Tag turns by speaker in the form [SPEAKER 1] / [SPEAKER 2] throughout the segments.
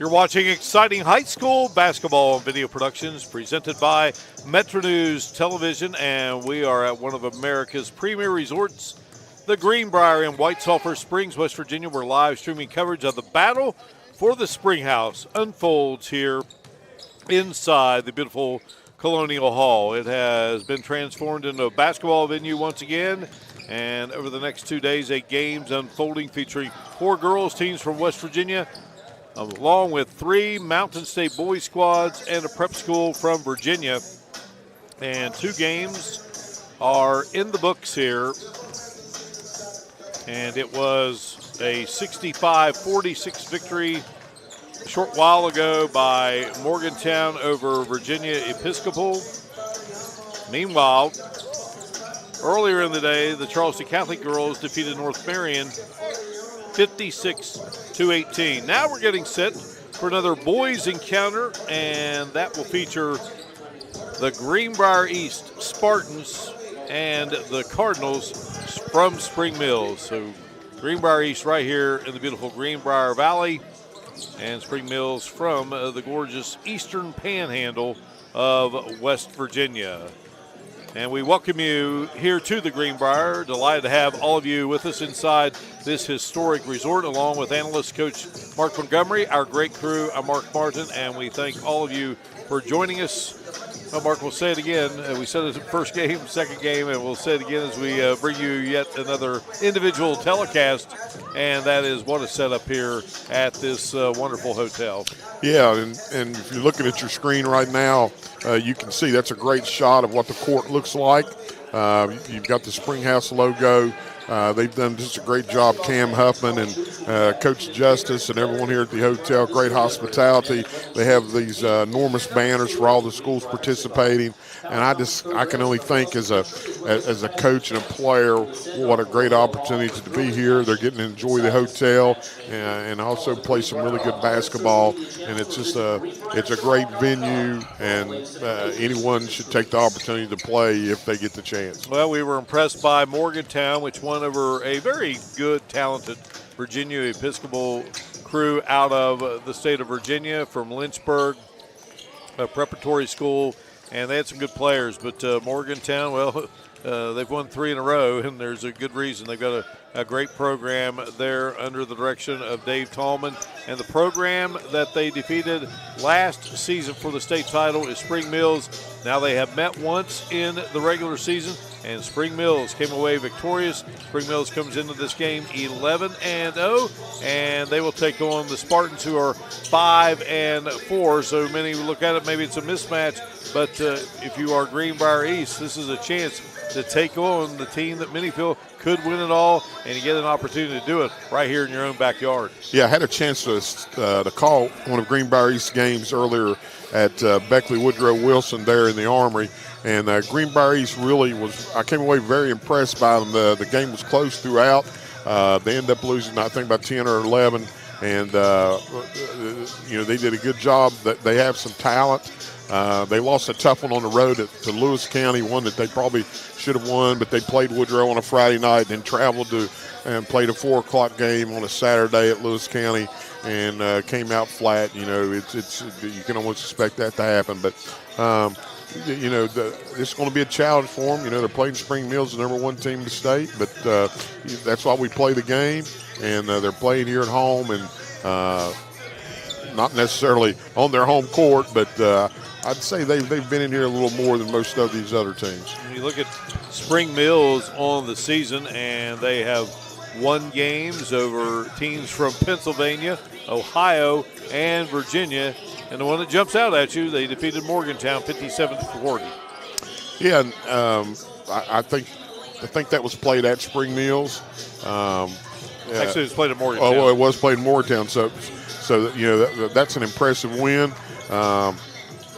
[SPEAKER 1] You're watching exciting high school basketball and video productions presented by Metro News Television, and we are at one of America's premier resorts, the Greenbrier in White Sulphur Springs, West Virginia, where live streaming coverage of the battle for the Springhouse unfolds here inside the beautiful Colonial Hall. It has been transformed into a basketball venue once again, and over the next 2 days, 8 games unfolding featuring 4 girls teams from West Virginia, along with 3 Mountain State boys squads and a prep school from Virginia. And 2 games are in the books here. And it was a 65-46 victory a short while ago by Morgantown over Virginia Episcopal. Meanwhile, earlier in the day, the Charleston Catholic girls defeated North Marion 56-18. Now we're getting set for another boys encounter, and that will feature the Greenbrier East Spartans and the Cardinals from Spring Mills. So Greenbrier East right here in the beautiful Greenbrier Valley, and Spring Mills from the gorgeous eastern panhandle of West Virginia. And we welcome you here to the Greenbrier. Delighted to have all of you with us inside this historic resort, along with analyst coach Mark Montgomery, our great crew. I'm Mark Martin, and we thank all of you for joining us. Well, Mark, we'll say it again. We said it in the first game, second game, and we'll say it again as we bring you yet another individual telecast, and that is what is set up here at this wonderful hotel.
[SPEAKER 2] Yeah, and if you're looking at your screen right now, you can see that's a great shot of what the court looks like. You've got the Springhouse logo. They've done just a great job, Cam Huffman and Coach Justice and everyone here at the hotel. Great hospitality. They have these enormous banners for all the schools participating. And I can only think as a coach and a player, what a great opportunity to be here. They're getting to enjoy the hotel and also play some really good basketball. And it's just it's a great venue, and anyone should take the opportunity to play if they get the chance.
[SPEAKER 1] Well, we were impressed by Morgantown, which won over a very good, talented Virginia Episcopal crew out of the state of Virginia from Lynchburg, a preparatory school. And they had some good players, but Morgantown, well, they've won 3 in a row, and there's a good reason. They've got a great program there under the direction of Dave Tallman. And the program that they defeated last season for the state title is Spring Mills. Now they have met once in the regular season, and Spring Mills came away victorious. Spring Mills comes into this game 11-0, and they will take on the Spartans, who are 5-4. So many look at it, maybe it's a mismatch. But if you are Greenbrier East, this is a chance to take on the team that many feel could win it all, and you get an opportunity to do it right here in your own backyard.
[SPEAKER 2] Yeah, I had a chance to call one of Greenbrier East games earlier at Beckley Woodrow Wilson there in the Armory, and Greenbrier East really was – I came away very impressed by them. The game was close throughout. They ended up losing, I think, by 10 or 11, and, they did a good job. They have some talent. They lost a tough one on the road to Lewis County, one that they probably should have won, but they played Woodrow on a Friday night and traveled and played a 4 o'clock game on a Saturday at Lewis County and came out flat. It's you can almost expect that to happen, but it's going to be a challenge for them. They're playing Spring Mills, the #1 team in the state, but that's why we play the game, and they're playing here at home and not necessarily on their home court, but I'd say they've been in here a little more than most of these other teams.
[SPEAKER 1] You look at Spring Mills on the season, and they have won games over teams from Pennsylvania, Ohio, and Virginia. And the one that jumps out at you, they defeated Morgantown 57-40.
[SPEAKER 2] Yeah, I think that was played at Spring Mills.
[SPEAKER 1] Actually, it was played at Morgantown.
[SPEAKER 2] Oh, it was played in Morgantown. So that's an impressive win.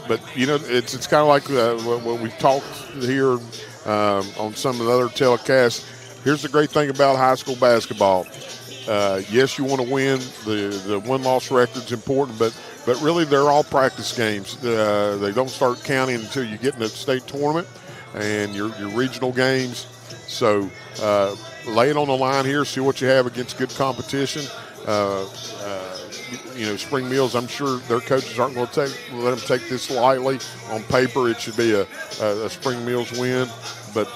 [SPEAKER 2] But it's kind of like what we've talked here on some of the other telecasts. Here's the great thing about high school basketball. Yes, you want to win. The win-loss record's important, but really they're all practice games. They don't start counting until you get in the state tournament and your regional games. So lay it on the line here, see what you have against good competition. Spring Mills, I'm sure their coaches aren't going to let them take this lightly. On paper, it should be a Spring Mills win, but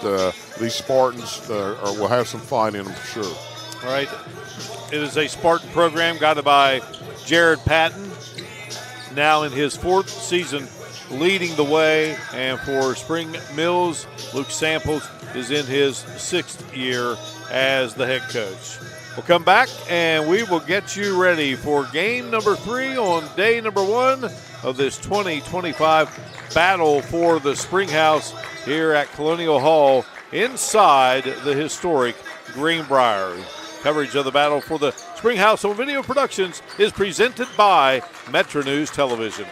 [SPEAKER 2] these Spartans will have some fight in them for sure.
[SPEAKER 1] All right. It is a Spartan program guided by Jared Patton, now in his 4th season leading the way. And for Spring Mills, Luke Samples is in his 6th year as the head coach. We'll come back and we will get you ready for game number 3 on day number 1 of this 2025 battle for the Springhouse here at Colonial Hall inside the historic Greenbrier. Coverage of the battle for the Springhouse on Video Productions is presented by Metro News Television.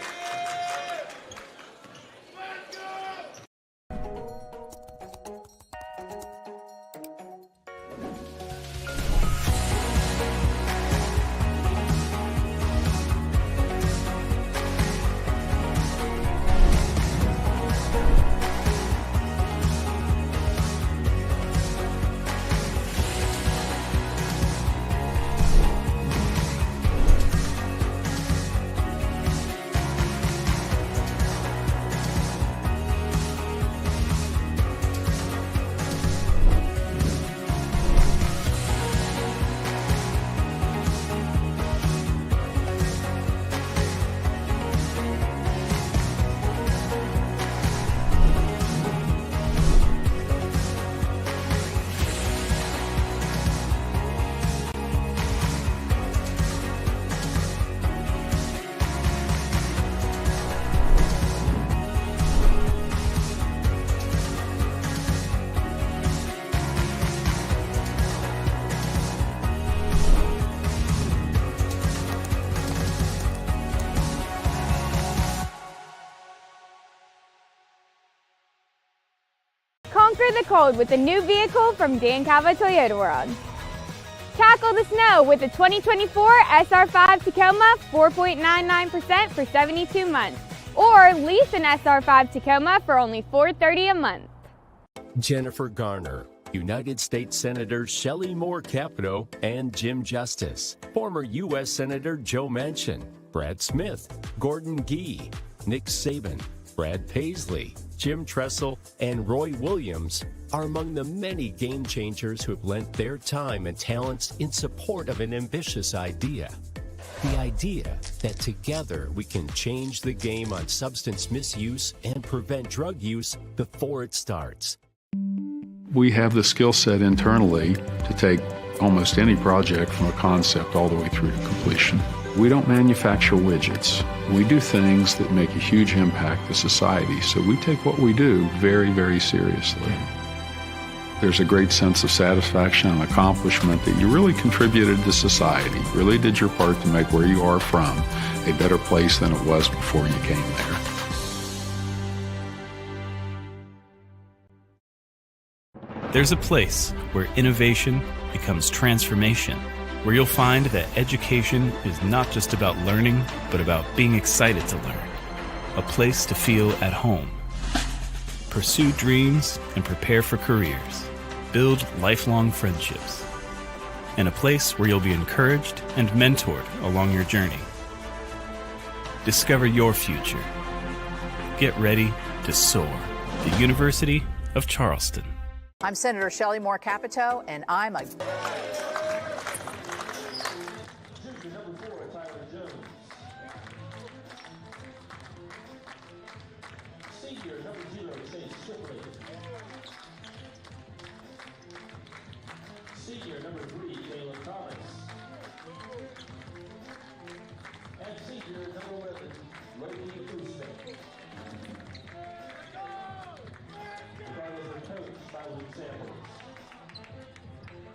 [SPEAKER 3] Conquer the cold with a new vehicle from Dan Calva Toyota World. Tackle the snow with the 2024 SR5 Tacoma 4.99% for 72 months. Or lease an SR5 Tacoma for only $430 a month.
[SPEAKER 4] Jennifer Garner, United States Senators Shelley Moore Capito and Jim Justice, former U.S. Senator Joe Manchin, Brad Smith, Gordon Gee, Nick Saban, Brad Paisley, Jim Tressel, and Roy Williams are among the many game changers who have lent their time and talents in support of an ambitious idea. The idea that together we can change the game on substance misuse and prevent drug use before it starts.
[SPEAKER 5] We have the skill set internally to take almost any project from a concept all the way through to completion. We don't manufacture widgets. We do things that make a huge impact to society, so we take what we do very, very seriously. There's a great sense of satisfaction and accomplishment that you really contributed to society, really did your part to make where you are from a better place than it was before you came there.
[SPEAKER 6] There's a place where innovation becomes transformation, where you'll find that education is not just about learning, but about being excited to learn. A place to feel at home. Pursue dreams and prepare for careers. Build lifelong friendships. And a place where you'll be encouraged and mentored along your journey. Discover your future. Get ready to soar. The University of Charleston.
[SPEAKER 7] I'm Senator Shelley Moore Capito, and I'm a...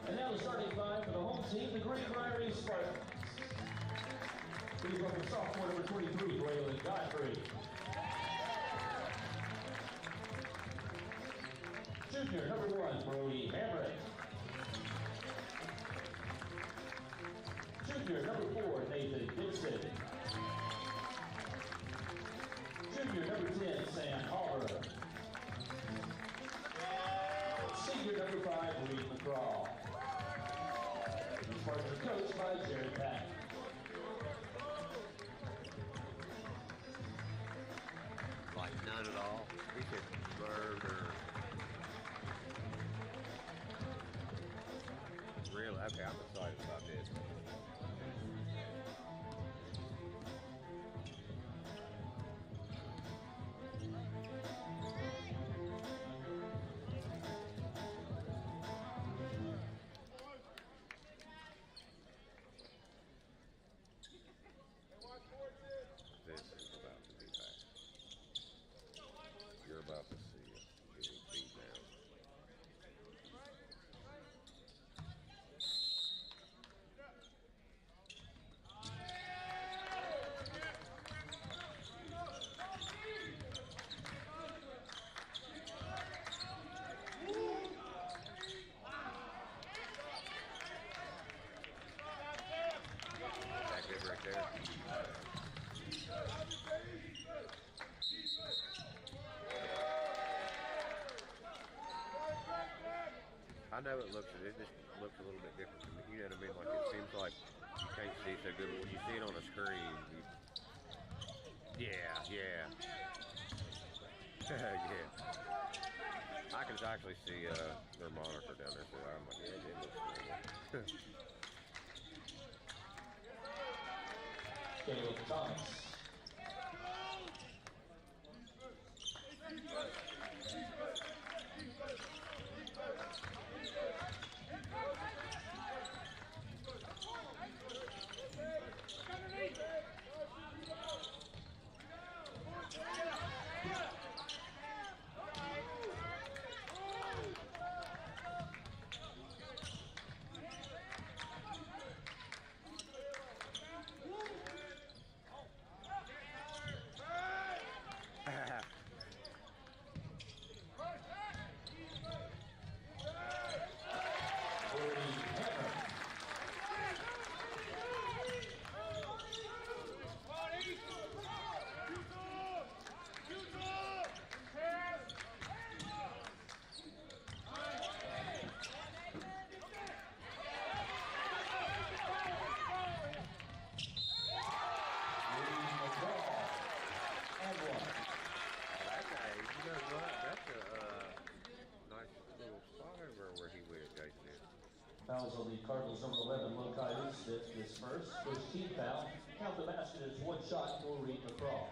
[SPEAKER 8] And now the starting five for the home team, the Greenbrier Spartans. Please welcome sophomore number 23, Braylon Godfrey. Junior number 1, Brody Hamrick. Junior number 4, Nathan Dixon. Junior number 10, Sam Harbor. Senior number 5, Reed McCraw. The Spartans are coached by Jared Patton.
[SPEAKER 9] He said burger. Really? Okay, I'm excited about this. This is about to be bad. You're about to see it getting beat down. That good right there. I know it just looks a little bit different to me. You know what I mean? Like it seems like you can't see so good, but when you see it on a screen, yeah. Yeah. I can actually see their monitor down there, so I'm like, yeah, it looks good.
[SPEAKER 8] Caleb Thomas.
[SPEAKER 9] Where he went, Jason is.
[SPEAKER 8] Fouls on the Cardinals number 11, Low Coyotes. This first team foul. Count the basket as one shot for Reed McCraw.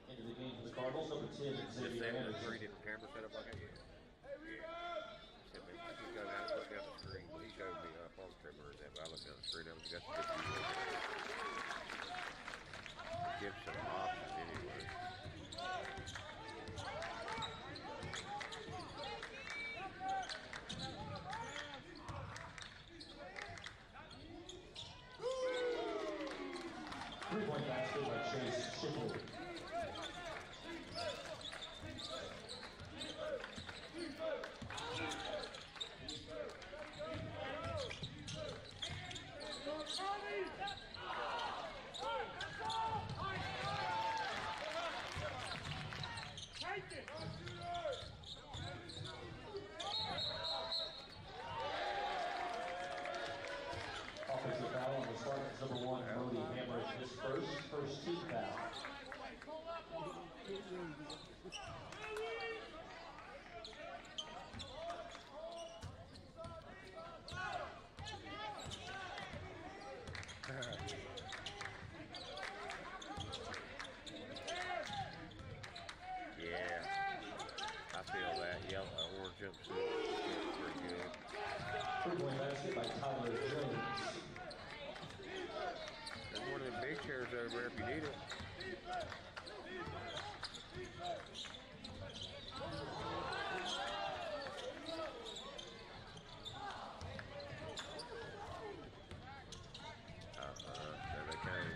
[SPEAKER 8] Into the game for the Cardinals, number 10, Xavier Anderson.
[SPEAKER 9] Three different cameras set up like that. Yeah. He said, man, I just go down and look down the screen. He showed me up on the trimmer and that, but I looked down the screen. I was got the good view. Give some options anyway.
[SPEAKER 8] Three-point basket by Chase Shipley. Offensive foul on the Spartans number 1, Brody Hammers. His first team foul.
[SPEAKER 9] Yeah, I feel that. Yellow, orange jumpsuit. Pretty good.
[SPEAKER 8] Three-point basket by Tyler Jones.
[SPEAKER 9] There's one of them big chairs over there if you need it. There they came.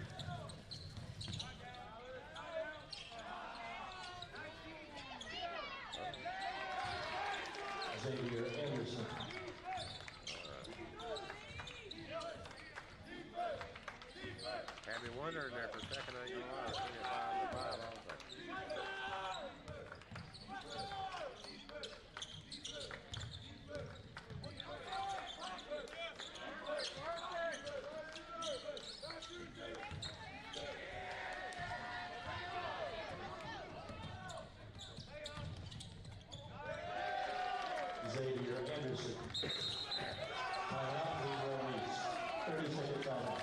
[SPEAKER 8] Xavier Anderson.
[SPEAKER 9] Had me wondering there for a second. I ain't gonna lie. I seen it 5 to 5. I was like,
[SPEAKER 8] Xavier Anderson. Timeout, Greenbrier East. 30-second timeout.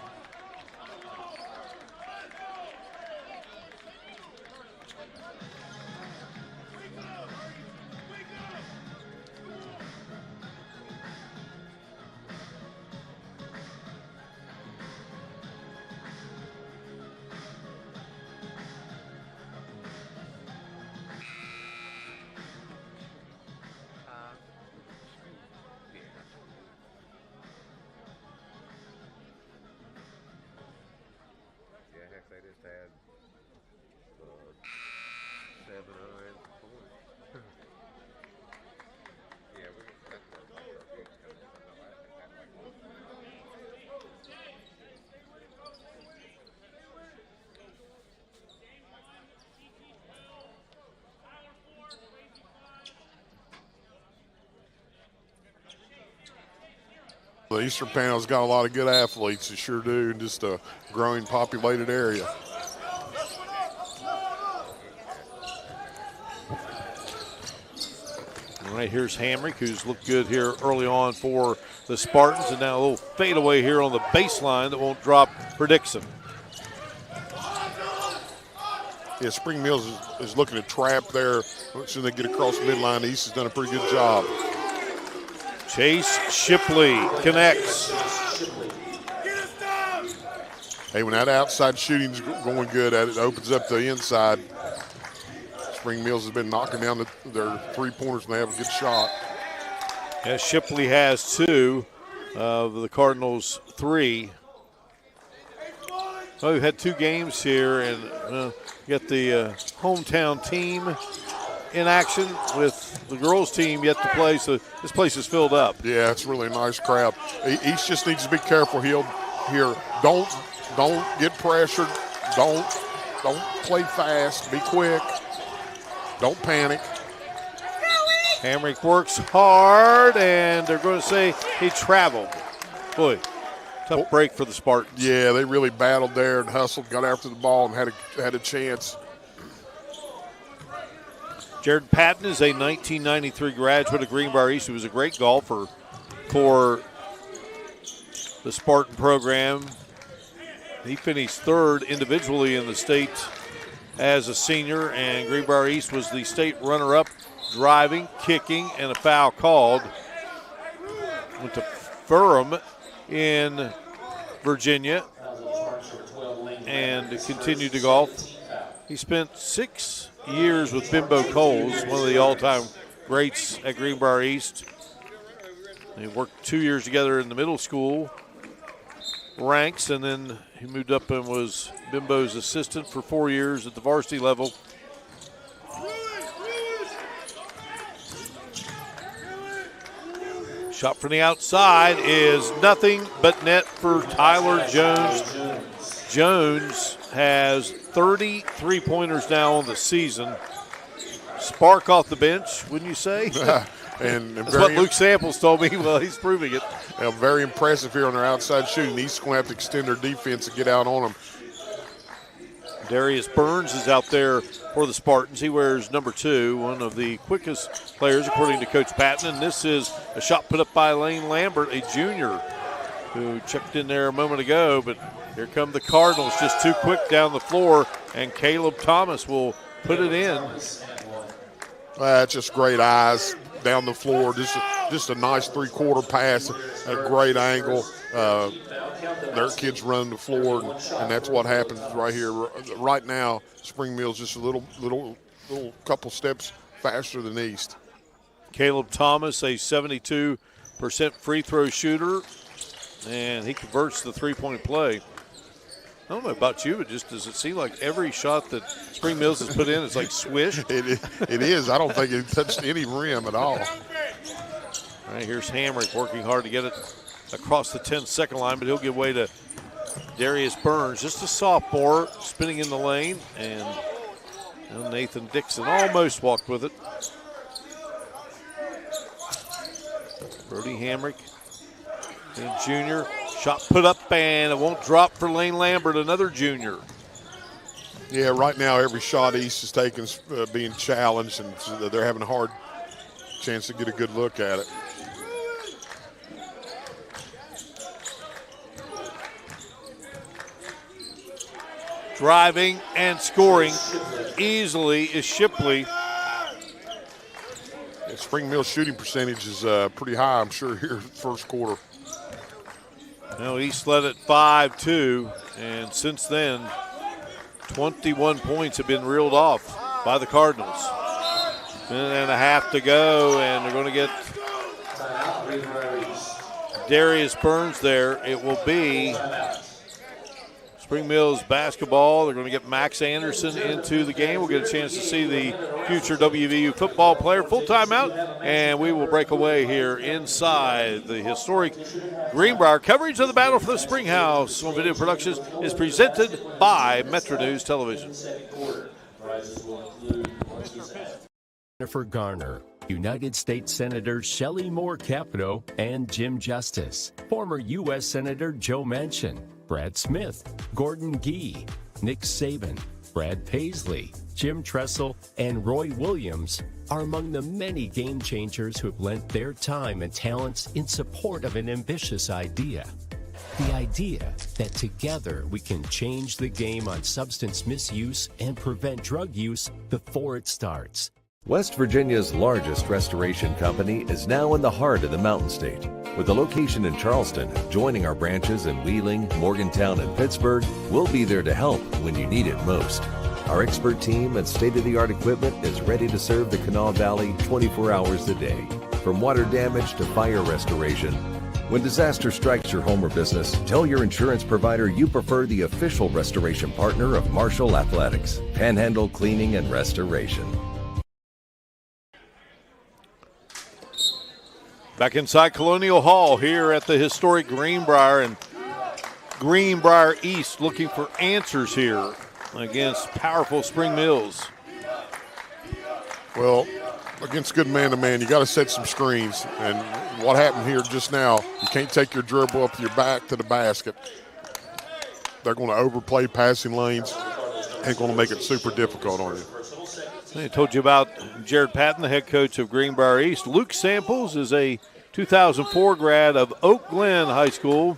[SPEAKER 9] Yeah, heck, they just had 7 unanswered points. Yeah, that's our game's coming up. I think that's like one.
[SPEAKER 2] The Eastern Panel's got a lot of good athletes, they sure do, in just a growing populated area.
[SPEAKER 1] All right, here's Hamrick, who's looked good here early on for the Spartans, and now a little fadeaway here on the baseline that won't drop for Dixon.
[SPEAKER 2] Yeah, Spring Mills is looking to trap there. As soon as they get across the midline, the East has done a pretty good job.
[SPEAKER 1] Chase Shipley connects.
[SPEAKER 2] Hey, when that outside shooting's going good, it opens up the inside. Spring Mills has been knocking down their three-pointers, and they have a good shot.
[SPEAKER 1] Yeah, Shipley has 2 of the Cardinals' 3. Oh, we've had 2 games here, and you got the hometown team in action with the girls' team yet to play, so this place is filled up.
[SPEAKER 2] Yeah, it's really a nice crowd. East just needs to be careful here. Don't get pressured. Don't play fast. Be quick. Don't panic.
[SPEAKER 1] Hamrick works hard, and they're going to say he traveled. Boy, tough break for the Spartans.
[SPEAKER 2] Yeah, they really battled there and hustled, got after the ball, and had a chance.
[SPEAKER 1] Jared Patton is a 1993 graduate of Greenbrier East, who was a great golfer for the Spartan program. He finished 3rd individually in the state as a senior, and Greenbrier East was the state runner-up, driving, kicking, and a foul called. Went to Ferrum in Virginia and continued to golf. He spent 6 years with Bimbo Coles, one of the all-time greats at Greenbrier East. They worked 2 years together in the middle school ranks, and then he moved up and was Bimbo's assistant for 4 years at the varsity level. Shot from the outside is nothing but net for Tyler Jones. Jones has 30 three-pointers now on the season. Spark off the bench, wouldn't you say?
[SPEAKER 2] And
[SPEAKER 1] that's what Luke Samples told me. Well, he's proving it.
[SPEAKER 2] Very impressive here on their outside shooting. East going to have to extend their defense and get out on them.
[SPEAKER 1] Darius Burns is out there for the Spartans. He wears number 2, one of the quickest players according to Coach Patton. And this is a shot put up by Lane Lambert, a junior who checked in there a moment ago. But here come the Cardinals, just too quick down the floor, and Caleb Thomas will put it in.
[SPEAKER 2] Just great eyes down the floor. Just a nice three-quarter pass at a great angle. Their kids run the floor, and that's what happens right here. Right now, Spring Mill's just a little couple steps faster than East.
[SPEAKER 1] Caleb Thomas, a 72% free throw shooter, and he converts the three-point play. I don't know about you, but just does it seem like every shot that Spring Mills has put in is like swish?
[SPEAKER 2] It is. I don't think it touched any rim at all.
[SPEAKER 1] All right, here's Hamrick working hard to get it across the 10-second line, but he'll give way to Darius Burns, just a sophomore, spinning in the lane, and Nathan Dixon almost walked with it. Brody Hamrick, a junior. Shot put up, and it won't drop for Lane Lambert, another junior.
[SPEAKER 2] Yeah, right now every shot East is taking is being challenged, and they're having a hard chance to get a good look at it.
[SPEAKER 1] Driving and scoring easily is Shipley.
[SPEAKER 2] Spring Mill's shooting percentage is pretty high, I'm sure, here first quarter.
[SPEAKER 1] Well, East led at 5-2, and since then, 21 points have been reeled off by the Cardinals. Minute and a half to go, and they're going to get Darius Burns there. It will be Spring Mills basketball. They're going to get Max Anderson into the game. We'll get a chance to see the future WVU football player. Full timeout, and we will break away here inside the historic Greenbrier. Coverage of the Battle for the Springhouse on Video Productions is presented by Metro News Television.
[SPEAKER 4] Jennifer Garner, United States Senator Shelley Moore Capito, and Jim Justice, former U.S. Senator Joe Manchin, Brad Smith, Gordon Gee, Nick Saban, Brad Paisley, Jim Tressel, and Roy Williams are among the many game changers who have lent their time and talents in support of an ambitious idea. The idea that together we can change the game on substance misuse and prevent drug use before it starts.
[SPEAKER 10] West Virginia's largest restoration company is now in the heart of the Mountain State. With a location in Charleston, joining our branches in Wheeling, Morgantown, and Pittsburgh, we'll be there to help when you need it most. Our expert team and state-of-the-art equipment is ready to serve the Kanawha Valley 24 hours a day. From water damage to fire restoration. When disaster strikes your home or business, tell your insurance provider you prefer the official restoration partner of Marshall Athletics, Panhandle Cleaning and Restoration.
[SPEAKER 1] Back inside Colonial Hall here at the historic Greenbrier, and Greenbrier East looking for answers here against powerful Spring Mills.
[SPEAKER 2] Well, against good man-to-man, you got to set some screens. And what happened here just now, you can't take your dribble up your back to the basket. They're going to overplay passing lanes and going to make it super difficult on you.
[SPEAKER 1] I told you about Jared Patton, the head coach of Greenbrier East. Luke Samples is a 2004 grad of Oak Glen High School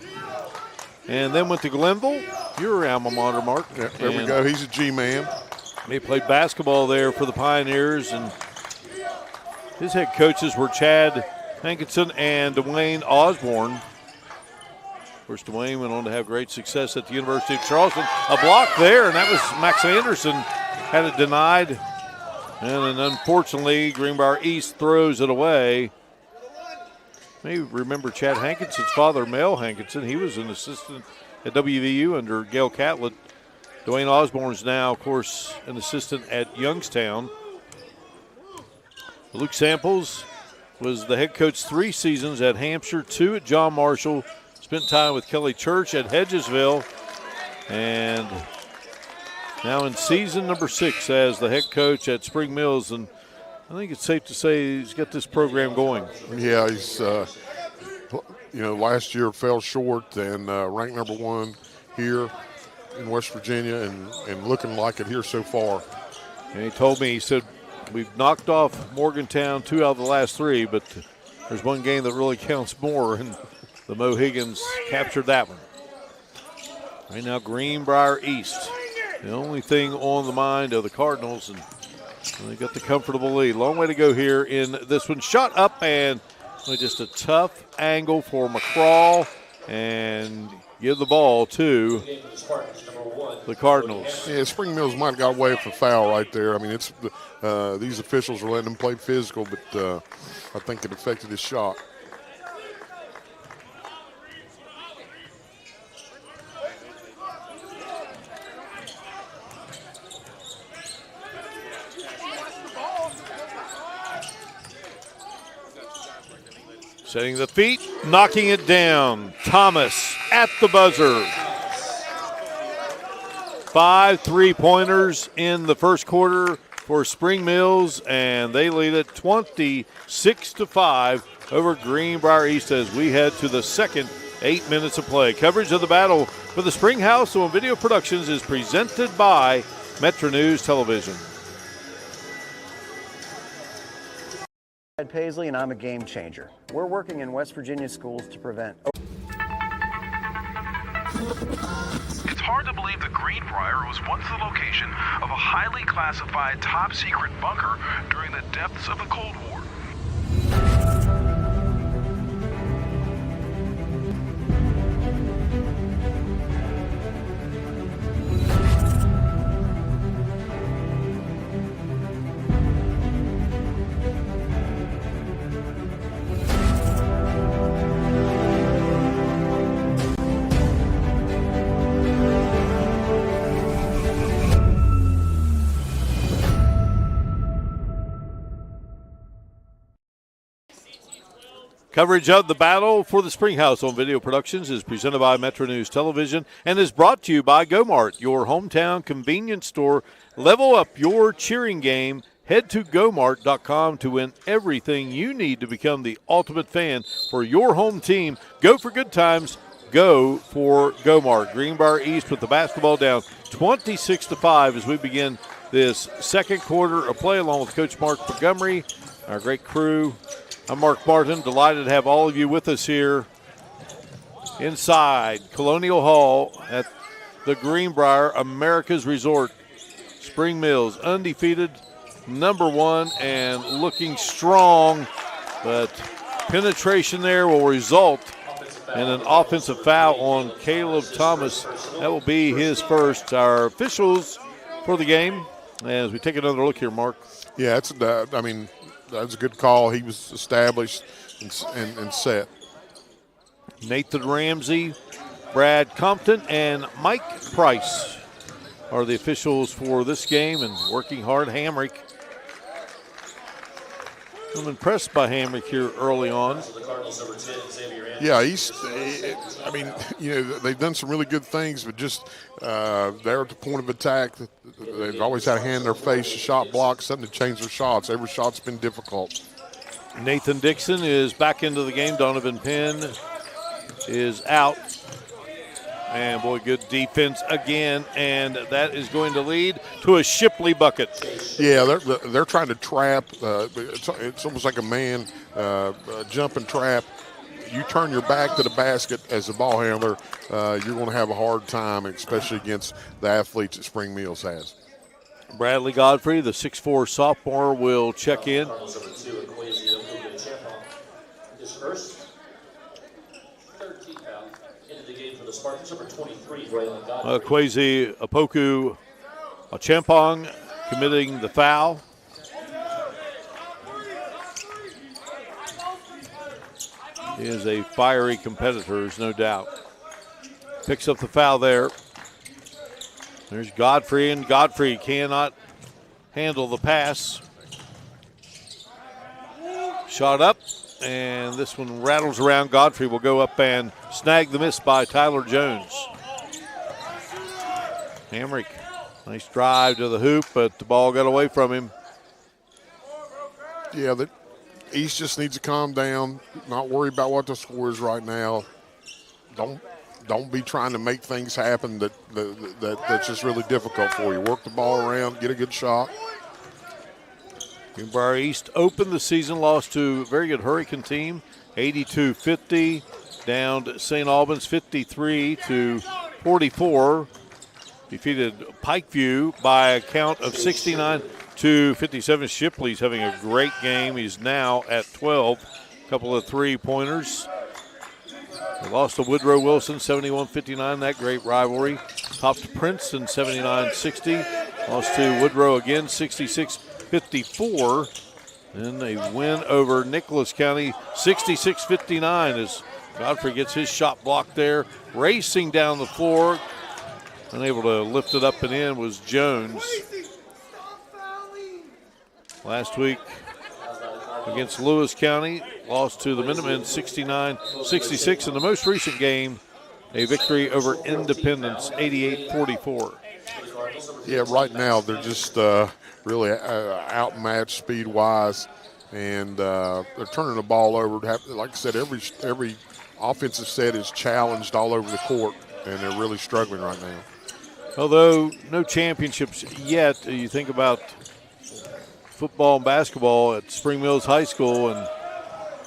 [SPEAKER 1] and then went to Glenville. Your alma mater, Mark.
[SPEAKER 2] Yeah, there we go. He's a G-man.
[SPEAKER 1] He played basketball there for the Pioneers, and his head coaches were Chad Hankinson and Dwayne Osborne. Of course, Dwayne went on to have great success at the University of Charleston. A block there, and that was Max Anderson, had it denied. And then, unfortunately, Greenbrier East throws it away. Maybe remember Chad Hankinson's father, Mel Hankinson. He was an assistant at WVU under Gail Catlett. Dwayne Osborne's now, of course, an assistant at Youngstown. Luke Samples was the head coach 3 seasons at Hampshire, 2 at John Marshall. Spent time with Kelly Church at Hedgesville. And now in season number 6 as the head coach at Spring Mills, and I think it's safe to say he's got this program going.
[SPEAKER 2] Yeah, he's, last year fell short and ranked number 1 here in West Virginia and looking like it here so far.
[SPEAKER 1] And he told me, he said, we've knocked off Morgantown 2 out of the last 3, but there's one game that really counts more, and the Mohegans captured that one. Right now, Greenbrier East. The only thing on the mind of the Cardinals, and they got the comfortable lead. Long way to go here in this one. Shot up, and just a tough angle for McCraw, and give the ball to the Cardinals.
[SPEAKER 2] Yeah, Spring Mills might have got away with a foul right there. I mean, it's these officials are letting them play physical, but I think it affected his shot.
[SPEAKER 1] Setting the feet, knocking it down. Thomas at the buzzer. 5 3-pointers in the first quarter for Spring Mills, and they lead it 26-5 over Greenbrier East as we head to the second 8 minutes of play. Coverage of the battle for the Springhouse on Video Productions is presented by Metro News Television.
[SPEAKER 11] Paisley, and I'm a game changer. We're working in West Virginia schools to prevent.
[SPEAKER 12] It's hard to believe that Greenbrier was once the location of a highly classified top-secret bunker during the depths of the Cold War.
[SPEAKER 1] Coverage of the battle for the Springhouse on Video Productions is presented by Metro News Television and is brought to you by Gomart, your hometown convenience store. Level up your cheering game. Head to Gomart.com to win everything you need to become the ultimate fan for your home team. Go for good times. Go for Gomart. Greenbrier East with the basketball down 26-5 as we begin this second quarter of play along with Coach Mark Montgomery, our great crew. I'm Mark Martin, delighted to have all of you with us here inside Colonial Hall at the Greenbrier, America's Resort. Spring Mills, undefeated, #1, and looking strong, but penetration there will result in an offensive foul on Caleb Thomas. That will be his first. Our officials for the game, as we take another look here, Mark.
[SPEAKER 2] Yeah, that's a good call. He was established and set.
[SPEAKER 1] Nathan Ramsey, Brad Compton, and Mike Price are the officials for this game, and working hard, Hamrick. I'm impressed by Hamrick here early on.
[SPEAKER 2] Yeah, they've done some really good things, but just they're at the point of attack. They've always had a hand in their face, a shot block, something to change their shots. Every shot's been difficult.
[SPEAKER 1] Nathan Dixon is back into the game. Donovan Penn is out. And, boy, good defense again, and that is going to lead to a Shipley bucket.
[SPEAKER 2] Yeah, they're trying to trap. It's almost like a man jump and trap. You turn your back to the basket as a ball handler, you're going to have a hard time, especially against the athletes that Spring Mills has.
[SPEAKER 1] Bradley Godfrey, the 6'4 sophomore, will check in.
[SPEAKER 8] Spartans, number 23,
[SPEAKER 1] Kwesi Apoku Champong committing the foul. He is a fiery competitor, there's no doubt. Picks up the foul there. There's Godfrey, and Godfrey cannot handle the pass. Shot up. And this one rattles around. Godfrey will go up and snag the miss by Tyler Jones. Hamrick, nice drive to the hoop, but the ball got away from him.
[SPEAKER 2] Yeah, the East just needs to calm down, not worry about what the score is right now. Don't be trying to make things happen that's just really difficult for you. Work the ball around, get a good shot.
[SPEAKER 1] Greenbrier East opened the season, lost to a very good Hurricane team, 82-50, down to St. Albans, 53-44. Defeated Pikeview by a count of 69-57. Shipley's having a great game. He's now at 12. A couple of three-pointers. They lost to Woodrow Wilson, 71-59, that great rivalry. Topped to Princeton, 79-60. Lost to Woodrow again, 66-54. And a win over Nicholas County, 66-59, as Godfrey gets his shot blocked there. Racing down the floor, unable to lift it up and in, was Jones. Last week against Lewis County, lost to the Minutemen 69-66. In the most recent game, a victory over Independence, 88-44.
[SPEAKER 2] Yeah, right now they're just really outmatched speed-wise, and they're turning the ball over. Like I said, every offensive set is challenged all over the court, and they're really struggling right now.
[SPEAKER 1] Although no championships yet, you think about football and basketball at Spring Mills High School, and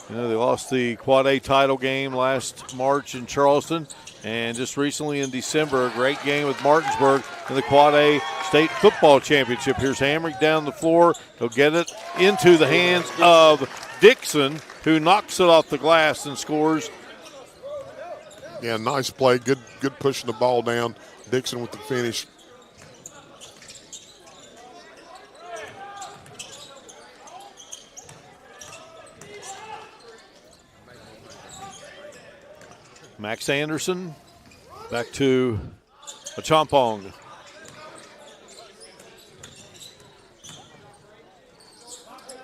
[SPEAKER 1] they lost the Quad A title game last March in Charleston, and just recently in December, a great game with Martinsburg in the Quad A State Football Championship. Here's Hamrick down the floor. He'll get it into the hands of Dixon, who knocks it off the glass and scores.
[SPEAKER 2] Yeah, nice play. Good pushing the ball down. Dixon with the finish.
[SPEAKER 1] Max Anderson back to a Chompong.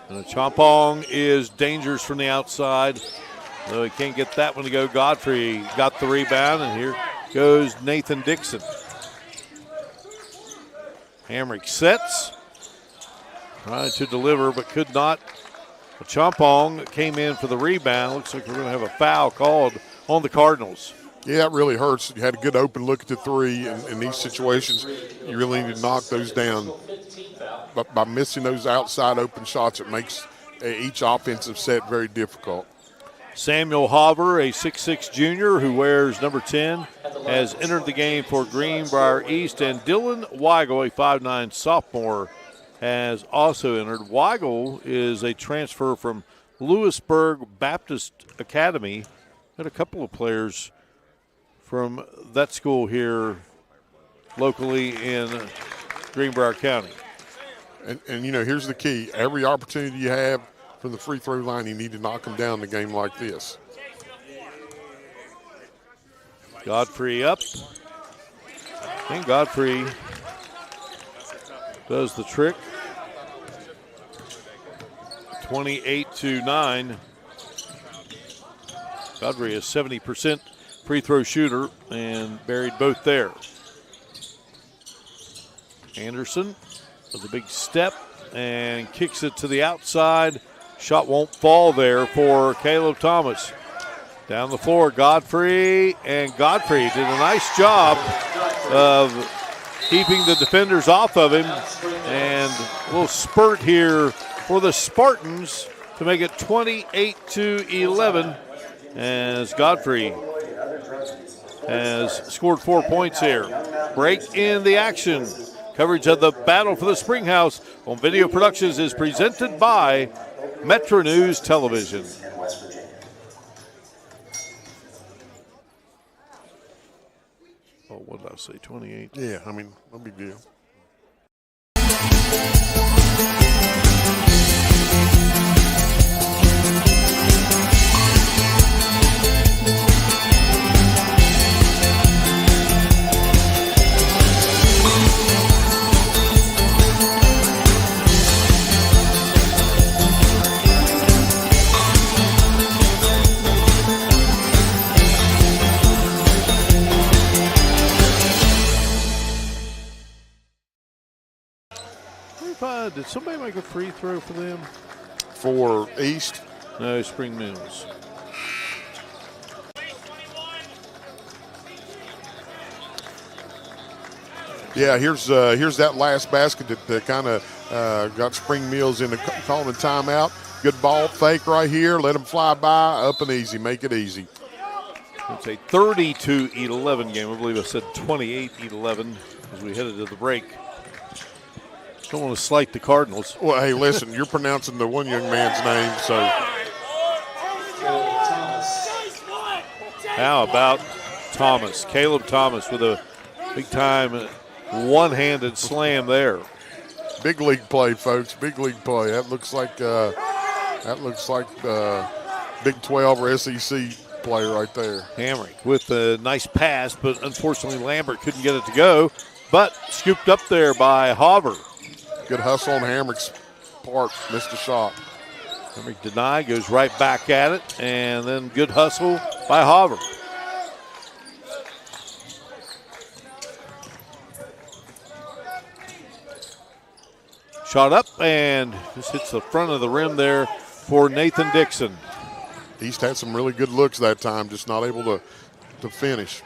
[SPEAKER 1] And a Chompong is dangerous from the outside. Though he can't get that one to go. Godfrey got the rebound, and here goes Nathan Dixon. Hamrick sets. Trying to deliver, but could not. A Chompong came in for the rebound. Looks like we're going to have a foul called on the Cardinals.
[SPEAKER 2] Yeah, that really hurts. You had a good open look at the three. In these situations, you really need to knock those down. But by missing those outside open shots, it makes each offensive set very difficult.
[SPEAKER 1] Samuel Hopper, a 6'6 junior who wears number 10, has entered the game for Greenbrier East. And Dylan Weigel, a 5'9 sophomore, has also entered. Weigel is a transfer from Lewisburg Baptist Academy. Had a couple of players from that school here locally in Greenbrier County.
[SPEAKER 2] And here's the key. Every opportunity you have from the free throw line, you need to knock them down in a game like this.
[SPEAKER 1] Godfrey up. And Godfrey does the trick. 28-9. Godfrey is 70% free throw shooter and buried both there. Anderson with a big step and kicks it to the outside. Shot won't fall there for Caleb Thomas. Down the floor, Godfrey, and Godfrey did a nice job of keeping the defenders off of him. And a little spurt here for the Spartans to make it 28-11 as Godfrey has scored 4 points here. Break in the action. Coverage of the battle for the Springhouse on Video Productions is presented by Metro News Television. Oh, what did I say, 28?
[SPEAKER 2] Yeah, I mean, no big deal.
[SPEAKER 1] Did somebody make a free throw for them?
[SPEAKER 2] For East?
[SPEAKER 1] No, Spring Mills.
[SPEAKER 2] Yeah, here's that last basket that kind of got Spring Mills in the calling a timeout. Good ball fake right here. Let them fly by, up and easy. Make it easy.
[SPEAKER 1] It's a 32-11 game. I believe I said 28-11 as we headed to the break. Don't want to slight the Cardinals.
[SPEAKER 2] Well, hey, listen, you're pronouncing the one young man's name, so.
[SPEAKER 1] How about Thomas? Caleb Thomas with a big-time one-handed slam there.
[SPEAKER 2] Big league play, folks. Big league play. That looks like Big 12 or SEC play right there.
[SPEAKER 1] Hamrick with a nice pass, but unfortunately Lambert couldn't get it to go, but scooped up there by Hopper.
[SPEAKER 2] Good hustle on Hamrick's part. Missed a shot.
[SPEAKER 1] Hamrick denied, goes right back at it, and then good hustle by Hopper. Shot up and just hits the front of the rim there for Nathan Dixon.
[SPEAKER 2] East had some really good looks that time, just not able to finish.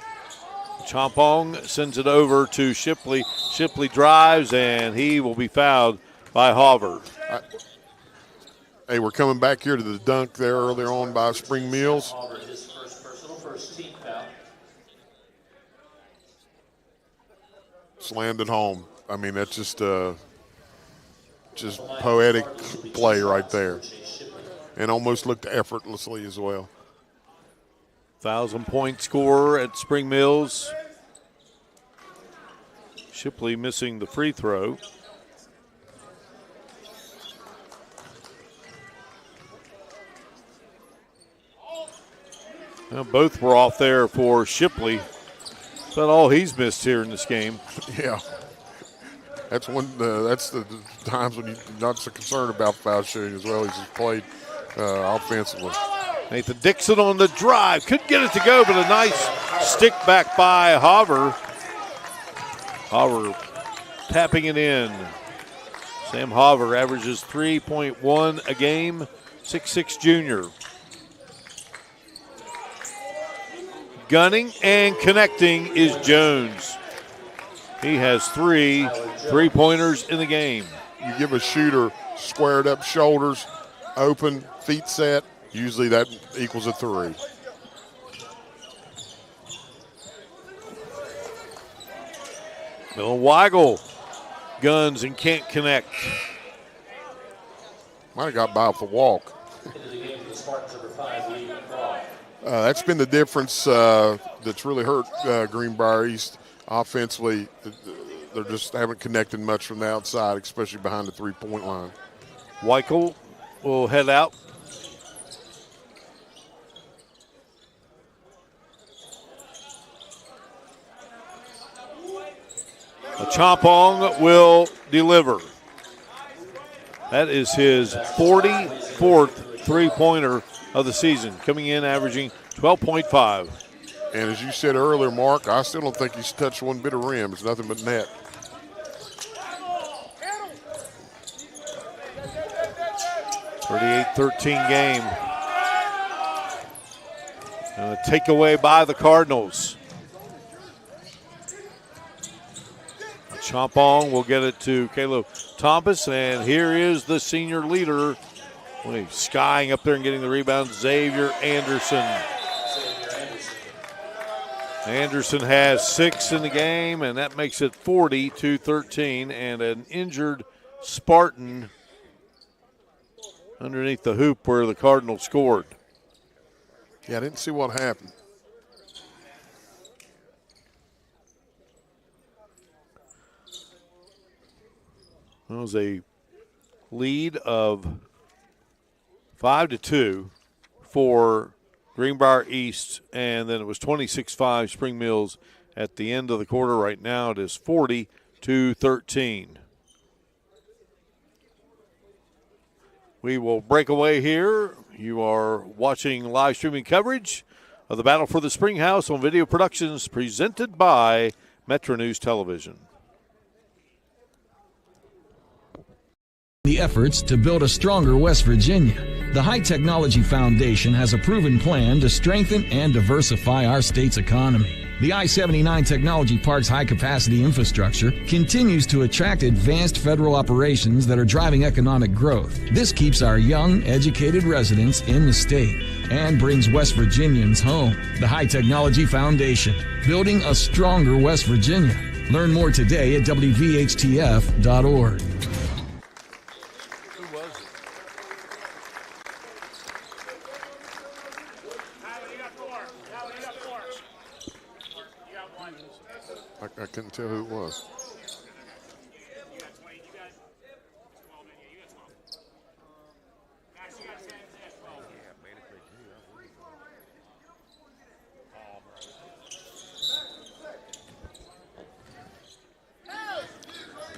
[SPEAKER 1] Chompong sends it over to Shipley. Shipley drives, and he will be fouled by Hopper.
[SPEAKER 2] Hey, we're coming back here to the dunk there earlier on by Spring Mills.
[SPEAKER 8] His first personal, first team foul.
[SPEAKER 2] Slammed it home. I mean, that's just poetic play right there. And almost looked effortlessly as well.
[SPEAKER 1] 1,000-point scorer at Spring Mills. Shipley missing the free throw. Now both were off there for Shipley. About all he's missed here in this game.
[SPEAKER 2] Yeah. That's the times when you're not so concerned about foul shooting as well. He's just played offensively.
[SPEAKER 1] Nathan Dixon on the drive. Couldn't get it to go, but a nice stick back by Hauver. Hauver tapping it in. Sam Hauver averages 3.1 a game, 6'6" junior. Gunning and connecting is Jones. He has three three-pointers in the game.
[SPEAKER 2] You give a shooter squared up shoulders, open, feet set, usually that equals a three.
[SPEAKER 1] Bill Weigel guns and can't connect.
[SPEAKER 2] Might have got by off the walk. That's been the difference that's really hurt Greenbrier East offensively. They just haven't connected much from the outside, especially behind the three-point line.
[SPEAKER 1] Weigel will head out. Champong will deliver. That is his 44th three-pointer of the season, coming in averaging 12.5.
[SPEAKER 2] And as you said earlier, Mark, I still don't think he's touched one bit of rim. It's nothing but net.
[SPEAKER 1] .13 game. And a takeaway by the Cardinals. Champong will get it to Caleb Thomas, and here is the senior leader. He's skying up there and getting the rebound, Xavier Anderson. Anderson has 6 in the game, and that makes it 40-13, and an injured Spartan underneath the hoop where the Cardinals scored.
[SPEAKER 2] Yeah, I didn't see what happened.
[SPEAKER 1] It was a lead of 5-2 for Greenbrier East, and then it was 26-5 Spring Mills at the end of the quarter. Right now it is 40-13. We will break away here. You are watching live streaming coverage of the Battle for the Springhouse on Video Productions, presented by Metro News Television.
[SPEAKER 13] The efforts to build a stronger West Virginia. The High Technology Foundation has a proven plan to strengthen and diversify our state's economy. The I-79 Technology Park's high-capacity infrastructure continues to attract advanced federal operations that are driving economic growth. This keeps our young, educated residents in the state and brings West Virginians home. The High Technology Foundation, building a stronger West Virginia. Learn more today at WVHTF.org.
[SPEAKER 2] I couldn't tell who it was.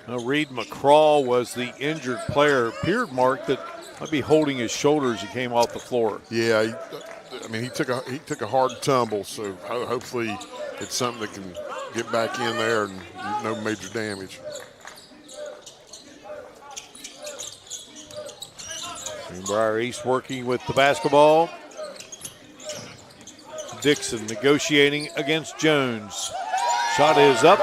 [SPEAKER 1] Now Reed McCraw was the injured player. Appeared, Mark, that might be holding his shoulder as he came off the floor.
[SPEAKER 2] Yeah, he took a hard tumble, so hopefully it's something that can get back in there and no major damage.
[SPEAKER 1] Greenbrier East working with the basketball. Dixon negotiating against Jones. Shot is up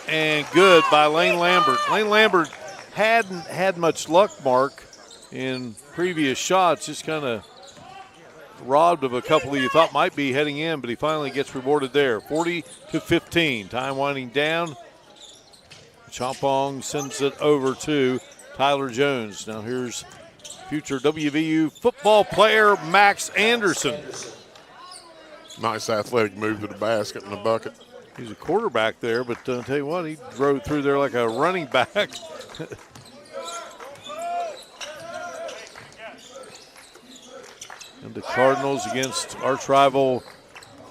[SPEAKER 1] and good by Lane Lambert. Lane Lambert hadn't had much luck, Mark, in previous shots. Just kind of robbed of a couple you thought might be heading in, but he finally gets rewarded there. 40-15. Time winding down. Chompong sends it over to Tyler Jones. Now here's future WVU football player Max Anderson.
[SPEAKER 2] Nice athletic move to the basket and the bucket.
[SPEAKER 1] He's a quarterback there, but I'll tell you what, he drove through there like a running back. And the Cardinals against arch rival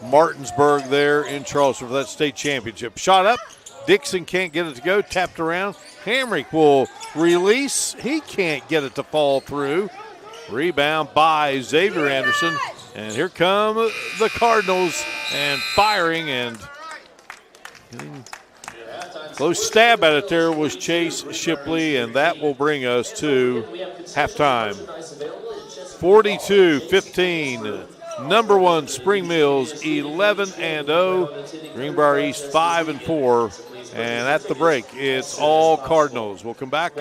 [SPEAKER 1] Martinsburg there in Charleston for that state championship. Shot up. Dixon can't get it to go. Tapped around. Hamrick will release. He can't get it to fall through. Rebound by Xavier Anderson. And here come the Cardinals and firing and getting close stab at it there was Chase Shipley, and that will bring us to halftime. 42-15. Number one, Spring Mills 11-0. Greenbrier East 5-4. And at the break, it's all Cardinals. We'll come back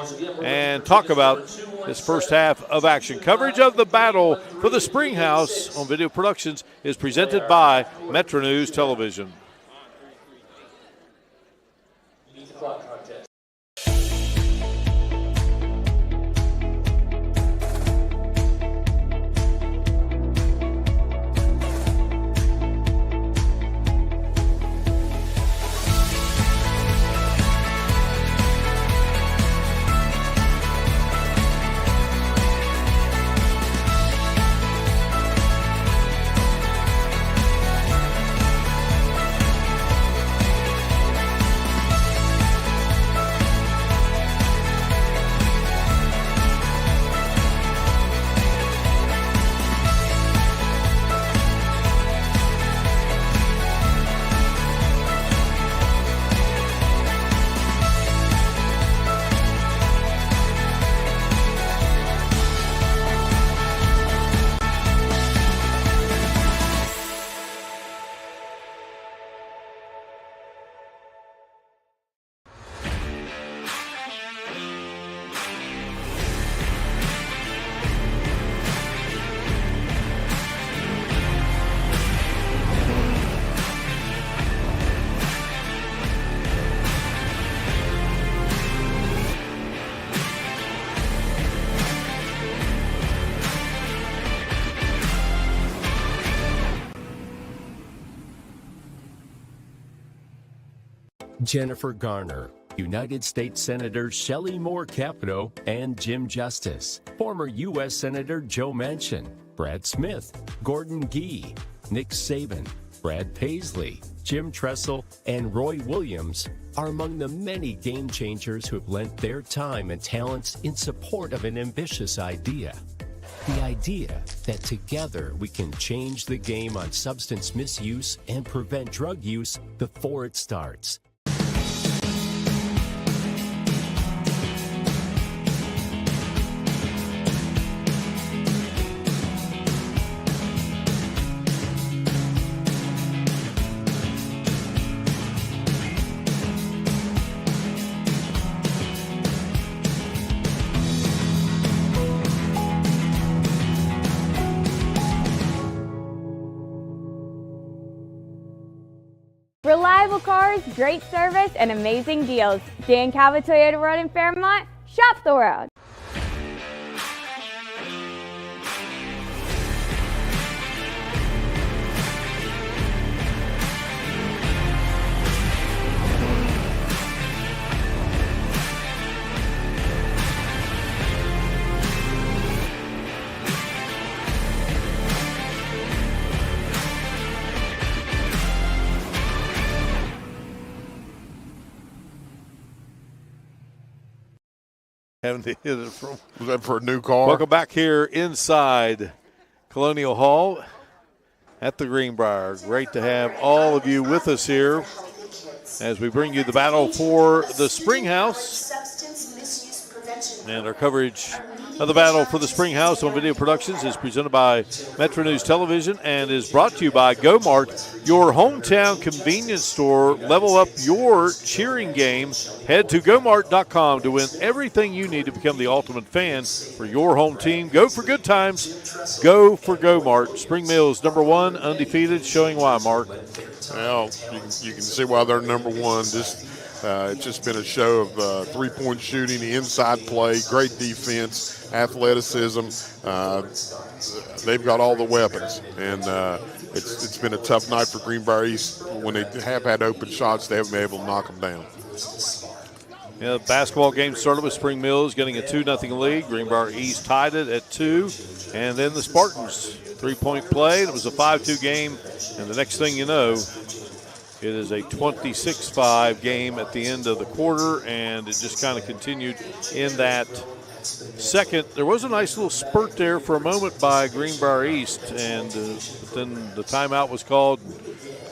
[SPEAKER 1] and talk about this first half of action. Coverage of the battle for the Springhouse on Video Productions is presented by Metro News Television.
[SPEAKER 4] Jennifer Garner, United States Senator Shelley Moore Capito, and Jim Justice, former U.S. Senator Joe Manchin, Brad Smith, Gordon Gee, Nick Saban, Brad Paisley, Jim Tressel, and Roy Williams are among the many game changers who have lent their time and talents in support of an ambitious idea. The idea that together we can change the game on substance misuse and prevent drug use before it starts.
[SPEAKER 3] Reliable cars, great service, and amazing deals. Dan Calva Toyota World in Fairmont. Shop the world.
[SPEAKER 1] Having to hit it from.
[SPEAKER 2] Was that for a new car?
[SPEAKER 1] Welcome back here inside Colonial Hall at the Greenbrier. Great to have all of you with us here as we bring you the battle for the Springhouse. And our coverage The battle for the Springhouse on Video Productions is presented by Metro News Television and is brought to you by GoMart, your hometown convenience store. Level up your cheering game. Head to GoMart.com to win everything you need to become the ultimate fan for your home team. Go for good times. Go for GoMart. Spring Mills, number one, undefeated, showing why, Mark.
[SPEAKER 2] Well, you can see why they're number one. It's just been a show of three-point shooting, inside play, great defense, athleticism. They've got all the weapons, and it's been a tough night for Greenbrier East. When they have had open shots, they haven't been able to knock them down.
[SPEAKER 1] Yeah, the basketball game started with Spring Mills getting a 2-0 lead. Greenbrier East tied it at 2, and then the Spartans three-point play. It was a 5-2 game, and the next thing you know, it is a 26-5 game at the end of the quarter, and it just kind of continued in that second. There was a nice little spurt there for a moment by Greenbrier East, and but then the timeout was called.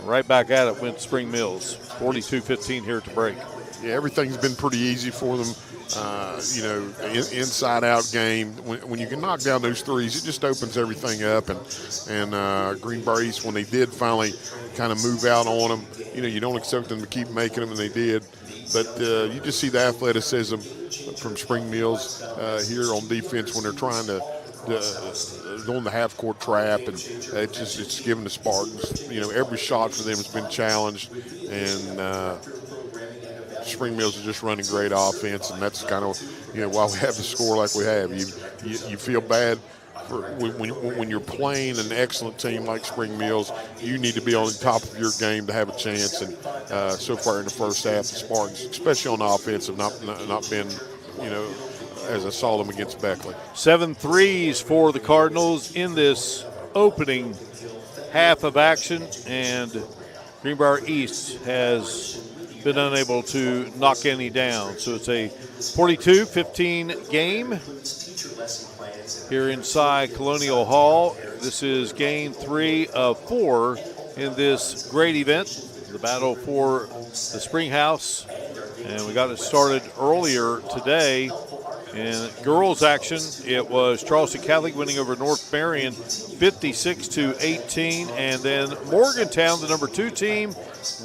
[SPEAKER 1] Right back at it went Spring Mills. 42-15 here to break.
[SPEAKER 2] Yeah, everything's been pretty easy for them. Inside-out game. When you can knock down those threes, it just opens everything up. And Greenbrier East, when they did finally kind of move out on them, you don't expect them to keep making them, and they did. But you just see the athleticism from Spring Mills here on defense when they're trying to go in the half-court trap, and it's giving the Spartans. Every shot for them has been challenged, and Spring Mills is just running great offense, and that's kind of why we have the score like we have. You feel bad when you're playing an excellent team like Spring Mills. You need to be on the top of your game to have a chance. And so far in the first half, the Spartans, especially on offense, have not been as I saw them against Beckley.
[SPEAKER 1] 7 threes for the Cardinals in this opening half of action, and Greenbrier East has been unable to knock any down. So it's a 42-15 game here inside Colonial Hall. This is game 3 of 4 in this great event, the battle for the Springhouse. And we got it started earlier today. In girls action, it was Charleston Catholic winning over North Marion 56-18, and then Morgantown, the number 2 team,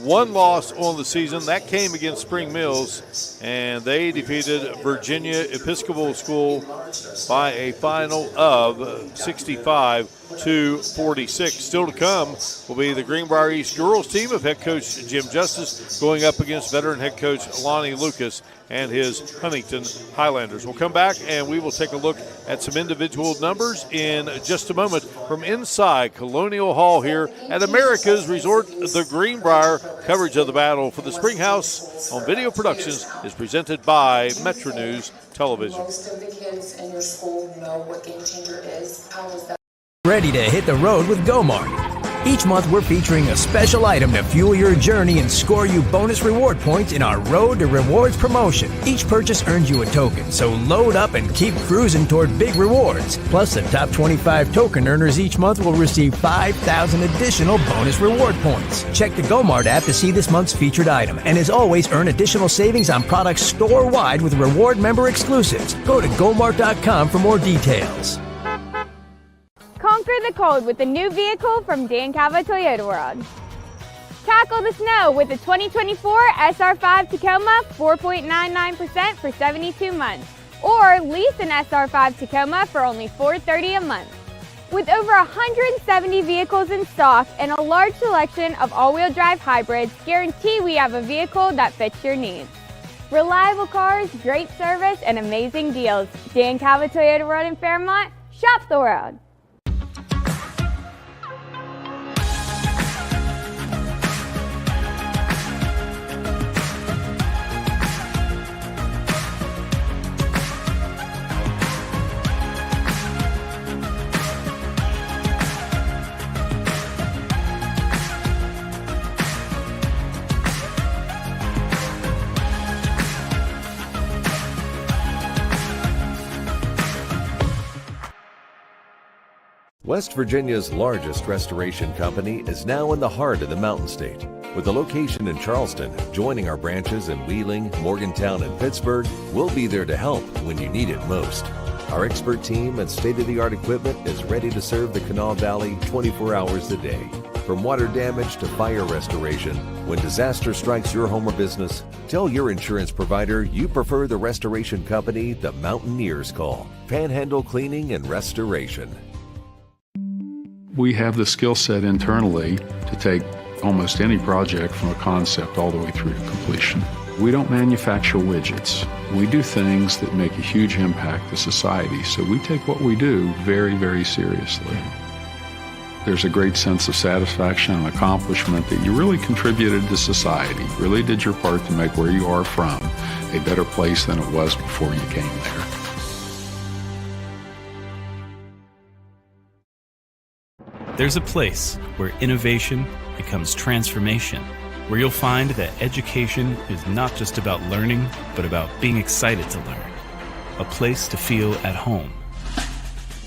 [SPEAKER 1] one loss on the season. That came against Spring Mills, and they defeated Virginia Episcopal School by a final of 65-46. Still to come will be the Greenbrier East girls team of head coach Jim Justice going up against veteran head coach Lonnie Lucas and his Huntington Highlanders. We'll come back and we will take a look at some individual numbers in just a moment from inside Colonial Hall here at America's Resort, the Greenbrier. Coverage of the battle for the Springhouse on Video Productions is presented by Metro News Television.
[SPEAKER 14] Most of the kids in your school know what Game Changer is. How is that?
[SPEAKER 15] Ready to hit the road with GoMart. Each month we're featuring a special item to fuel your journey and score you bonus reward points in our Road to Rewards promotion. Each purchase earns you a token, so load up and keep cruising toward big rewards. Plus, the top 25 token earners each month will receive 5,000 additional bonus reward points. Check the GoMart app to see this month's featured item, and as always, earn additional savings on products store-wide with reward member exclusives. Go to GoMart.com for more details.
[SPEAKER 3] Conquer the cold with a new vehicle from Dan Calva Toyota World. Tackle the snow with the 2024 SR5 Tacoma 4.99% for 72 months, or lease an SR5 Tacoma for only $430 a month. With over 170 vehicles in stock and a large selection of all-wheel drive hybrids, guarantee we have a vehicle that fits your needs. Reliable cars, great service, and amazing deals. Dan Calva Toyota World in Fairmont. Shop the world.
[SPEAKER 10] West Virginia's largest restoration company is now in the heart of the Mountain State. With a location in Charleston, joining our branches in Wheeling, Morgantown, and Pittsburgh, we'll be there to help when you need it most. Our expert team and state-of-the-art equipment is ready to serve the Kanawha Valley 24 hours a day. From water damage to fire restoration, when disaster strikes your home or business, tell your insurance provider you prefer the restoration company the Mountaineers call. Panhandle Cleaning and Restoration.
[SPEAKER 5] We have the skill set internally to take almost any project from a concept all the way through to completion. We don't manufacture widgets. We do things that make a huge impact to society, so we take what we do very, very seriously. There's a great sense of satisfaction and accomplishment that you really contributed to society, really did your part to make where you are from a better place than it was before you came there.
[SPEAKER 6] There's a place where innovation becomes transformation, where you'll find that education is not just about learning, but about being excited to learn. A place to feel at home.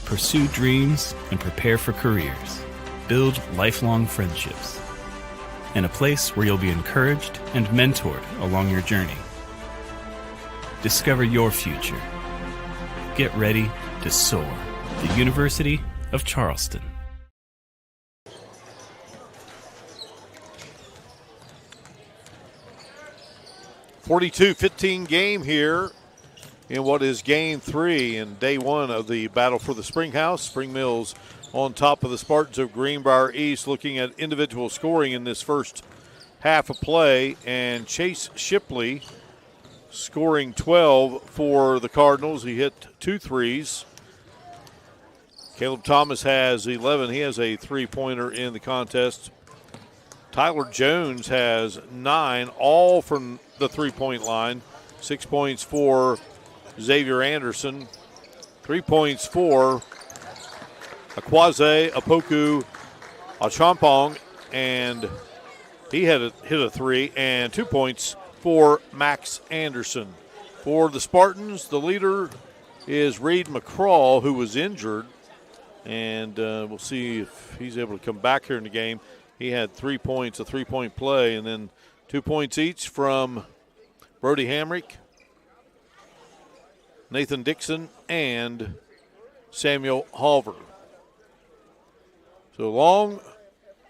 [SPEAKER 6] Pursue dreams and prepare for careers. Build lifelong friendships. And a place where you'll be encouraged and mentored along your journey. Discover your future. Get ready to soar. The University of Charleston.
[SPEAKER 1] 42-15 game here in what is game 3 and day 1 of the battle for the Springhouse. Spring Mills on top of the Spartans of Greenbrier East, looking at individual scoring in this first half of play. And Chase Shipley scoring 12 for the Cardinals. He hit 2 threes. Caleb Thomas has 11. He has a three-pointer in the contest. Tyler Jones has 9, all from the three-point line. 6 points for Xavier Anderson. 3 points for Akwaze Apoku Achampong, and he hit a 3, and 2 points for Max Anderson. For the Spartans, the leader is Reed McCraw, who was injured, and we'll see if he's able to come back here in the game. He had 3 points, a three-point play, and then 2 points each from Brody Hamrick, Nathan Dixon, and Samuel Halver. So long,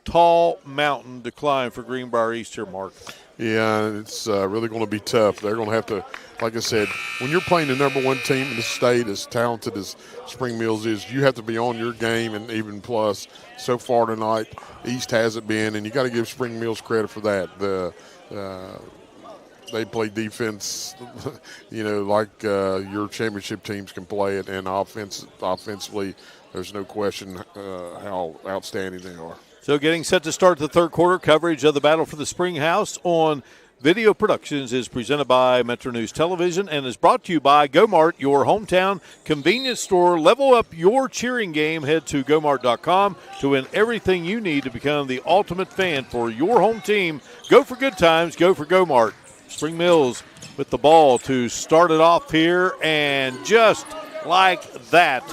[SPEAKER 1] tall mountain to climb for Greenbrier East here, Mark.
[SPEAKER 2] Yeah, it's really going to be tough. They're going to have to, like I said, when you're playing the number 1 team in the state, as talented as Spring Mills is, you have to be on your game, and even plus, so far tonight, East hasn't been, and you got to give Spring Mills credit for that. They play defense, like your championship teams can play it, and offensively, there's no question how outstanding they are.
[SPEAKER 1] So getting set to start the third quarter, coverage of the battle for the Springhouse on Video Productions is presented by Metro News Television and is brought to you by GoMart, your hometown convenience store. Level up your cheering game. Head to GoMart.com to win everything you need to become the ultimate fan for your home team. Go for good times. Go for GoMart. Spring Mills with the ball to start it off here, and just like that,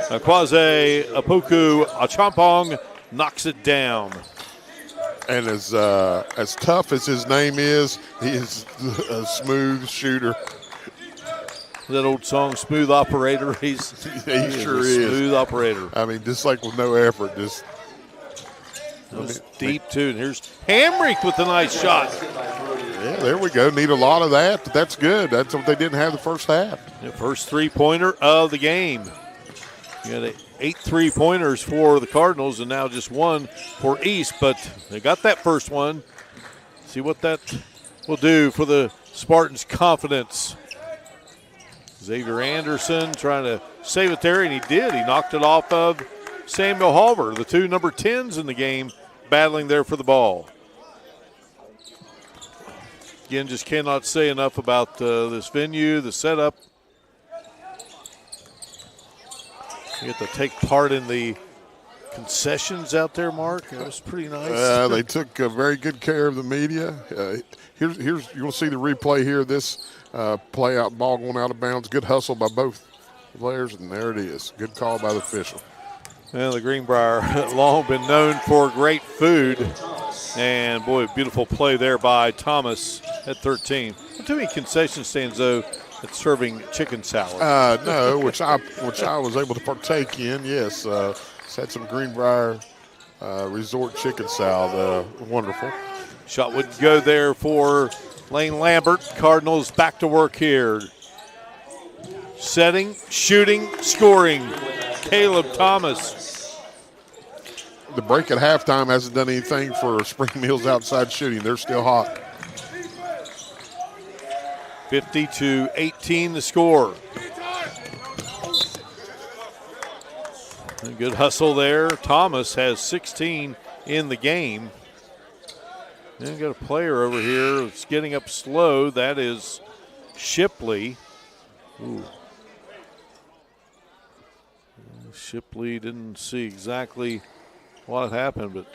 [SPEAKER 1] Akwaze Apoku Achampong knocks it down.
[SPEAKER 2] And as tough as his name is, he is a smooth shooter.
[SPEAKER 1] That old song, Smooth Operator. He
[SPEAKER 2] sure is.
[SPEAKER 1] Smooth operator.
[SPEAKER 2] I mean, just like with no effort.
[SPEAKER 1] Deep, too. And here's Hamrick with a nice shot.
[SPEAKER 2] Yeah, there we go. Need a lot of that, but that's good. That's what they didn't have the first half.
[SPEAKER 1] The first three-pointer of the game. You got 8 3-pointers for the Cardinals and now just 1 for East, but they got that first one. See what that will do for the Spartans' confidence. Xavier Anderson trying to save it there, and he did. He knocked it off of Samuel Halver, the 2 number 10s in the game, battling there for the ball. Again, just cannot say enough about this venue, the setup. You get to take part in the concessions out there, Mark. It was pretty nice.
[SPEAKER 2] They took very good care of the media. Here's you'll see the replay here. This play out, ball going out of bounds. Good hustle by both players, and there it is. Good call by the official.
[SPEAKER 1] Well, the Greenbrier long been known for great food. And, boy, beautiful play there by Thomas at 13. Not too many concession stands, though, It's serving chicken salad.
[SPEAKER 2] No, which I was able to partake in. Yes, had some Greenbrier Resort chicken salad. Wonderful.
[SPEAKER 1] Shot wouldn't go there for Lane Lambert. Cardinals back to work here. Setting, shooting, scoring. Caleb Thomas.
[SPEAKER 2] The break at halftime hasn't done anything for Spring Mills outside shooting. They're still hot.
[SPEAKER 1] 50-18 the score. A good hustle there. Thomas has 16 in the game. And got a player over here that's getting up slow. That is Shipley. Ooh. Shipley didn't see exactly what happened, but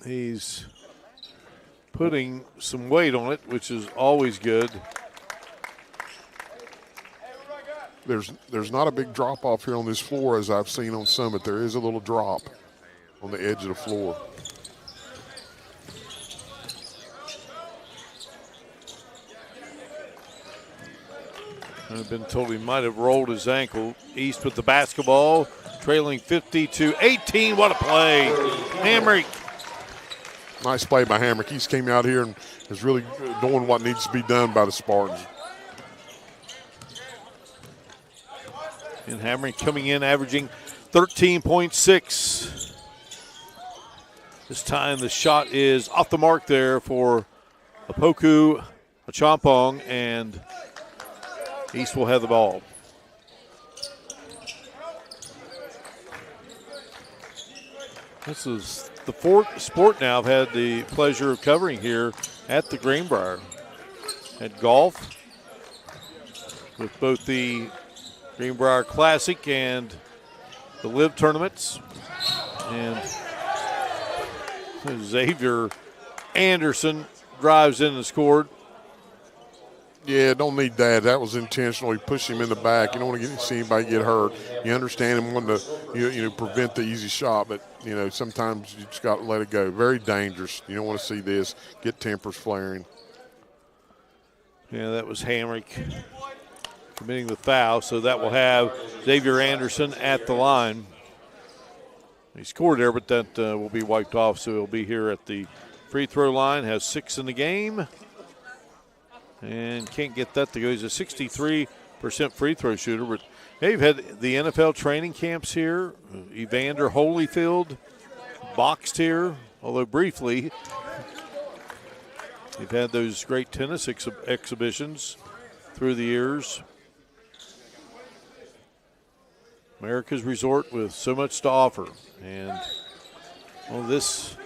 [SPEAKER 1] he's putting some weight on it, which is always good.
[SPEAKER 2] There's not a big drop off here on this floor as I've seen on Summit. There is a little drop on the edge of the floor.
[SPEAKER 1] I've been told he might have rolled his ankle. East with the basketball, trailing 50-18. What a play. Hamrick.
[SPEAKER 2] Nice play by Hamrick. He's came out here and is really doing what needs to be done by the Spartans.
[SPEAKER 1] And Hamrick coming in, averaging 13.6. This time the shot is off the mark there for Apoku Achampong, and East will have the ball. This is the fourth sport now I've had the pleasure of covering here at the Greenbrier. Had golf with both the Greenbrier Classic and the Live tournaments. And Xavier Anderson drives in and scored.
[SPEAKER 2] Yeah, don't need that. That was intentional. He pushed him in the back. You don't want to see anybody get hurt. You understand him wanting to prevent the easy shot, but sometimes you just got to let it go. Very dangerous. You don't want to see this. Get tempers flaring.
[SPEAKER 1] Yeah, that was Hamrick committing the foul, so that will have Xavier Anderson at the line. He scored there, but that will be wiped off, so he'll be here at the free throw line. Has 6 in the game. And can't get that to go. He's a 63% free throw shooter. But they've had the NFL training camps here. Evander Holyfield boxed here, although briefly. They've had those great tennis exhibitions through the years. America's resort with so much to offer. And this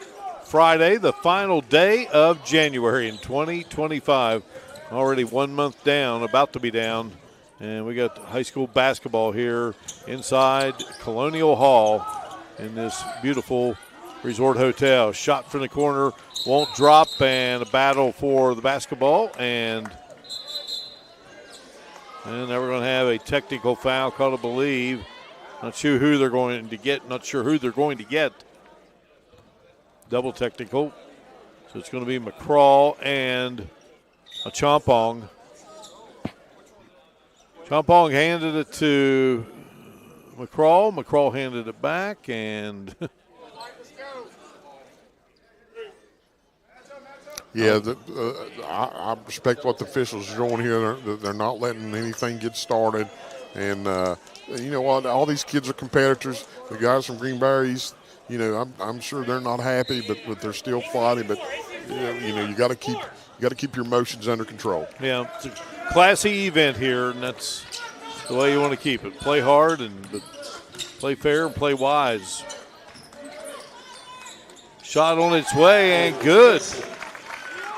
[SPEAKER 1] Friday, the final day of January in 2025. Already 1 month down, about to be down. And we got high school basketball here inside Colonial Hall in this beautiful resort hotel. Shot from the corner, won't drop, and a battle for the basketball. And now we're going to have a technical foul called, I believe. Not sure who they're going to get. Double technical. So it's going to be McCraw and Achampong. Achampong handed it to McCraw. McCraw handed it back, and
[SPEAKER 2] yeah, I respect what the officials are doing here. They're not letting anything get started, and you know what? All these kids are competitors. The guys from Greenbrier East, I'm sure they're not happy, but they're still fighting. But you got to keep your emotions under control.
[SPEAKER 1] Yeah, it's a classy event here, and that's the way you want to keep it. Play hard, but play fair and play wise. Shot on its way, and good.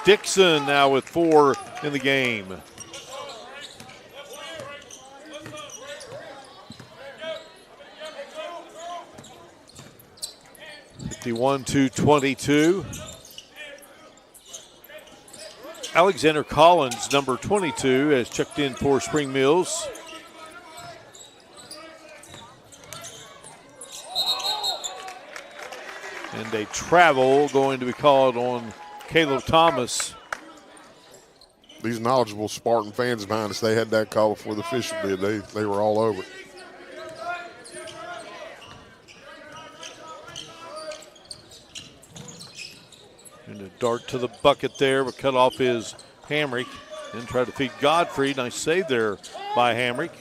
[SPEAKER 1] Dixon now with 4 in the game. (51-22). Alexander Collins, number 22, has checked in for Spring Mills. And a travel going to be called on Caleb Thomas.
[SPEAKER 2] these knowledgeable Spartan fans behind us, they had that call before the official did. They were all over it.
[SPEAKER 1] And a dart to the bucket there, but cut off his Hamrick. Then try to feed Godfrey. Nice save there by Hamrick.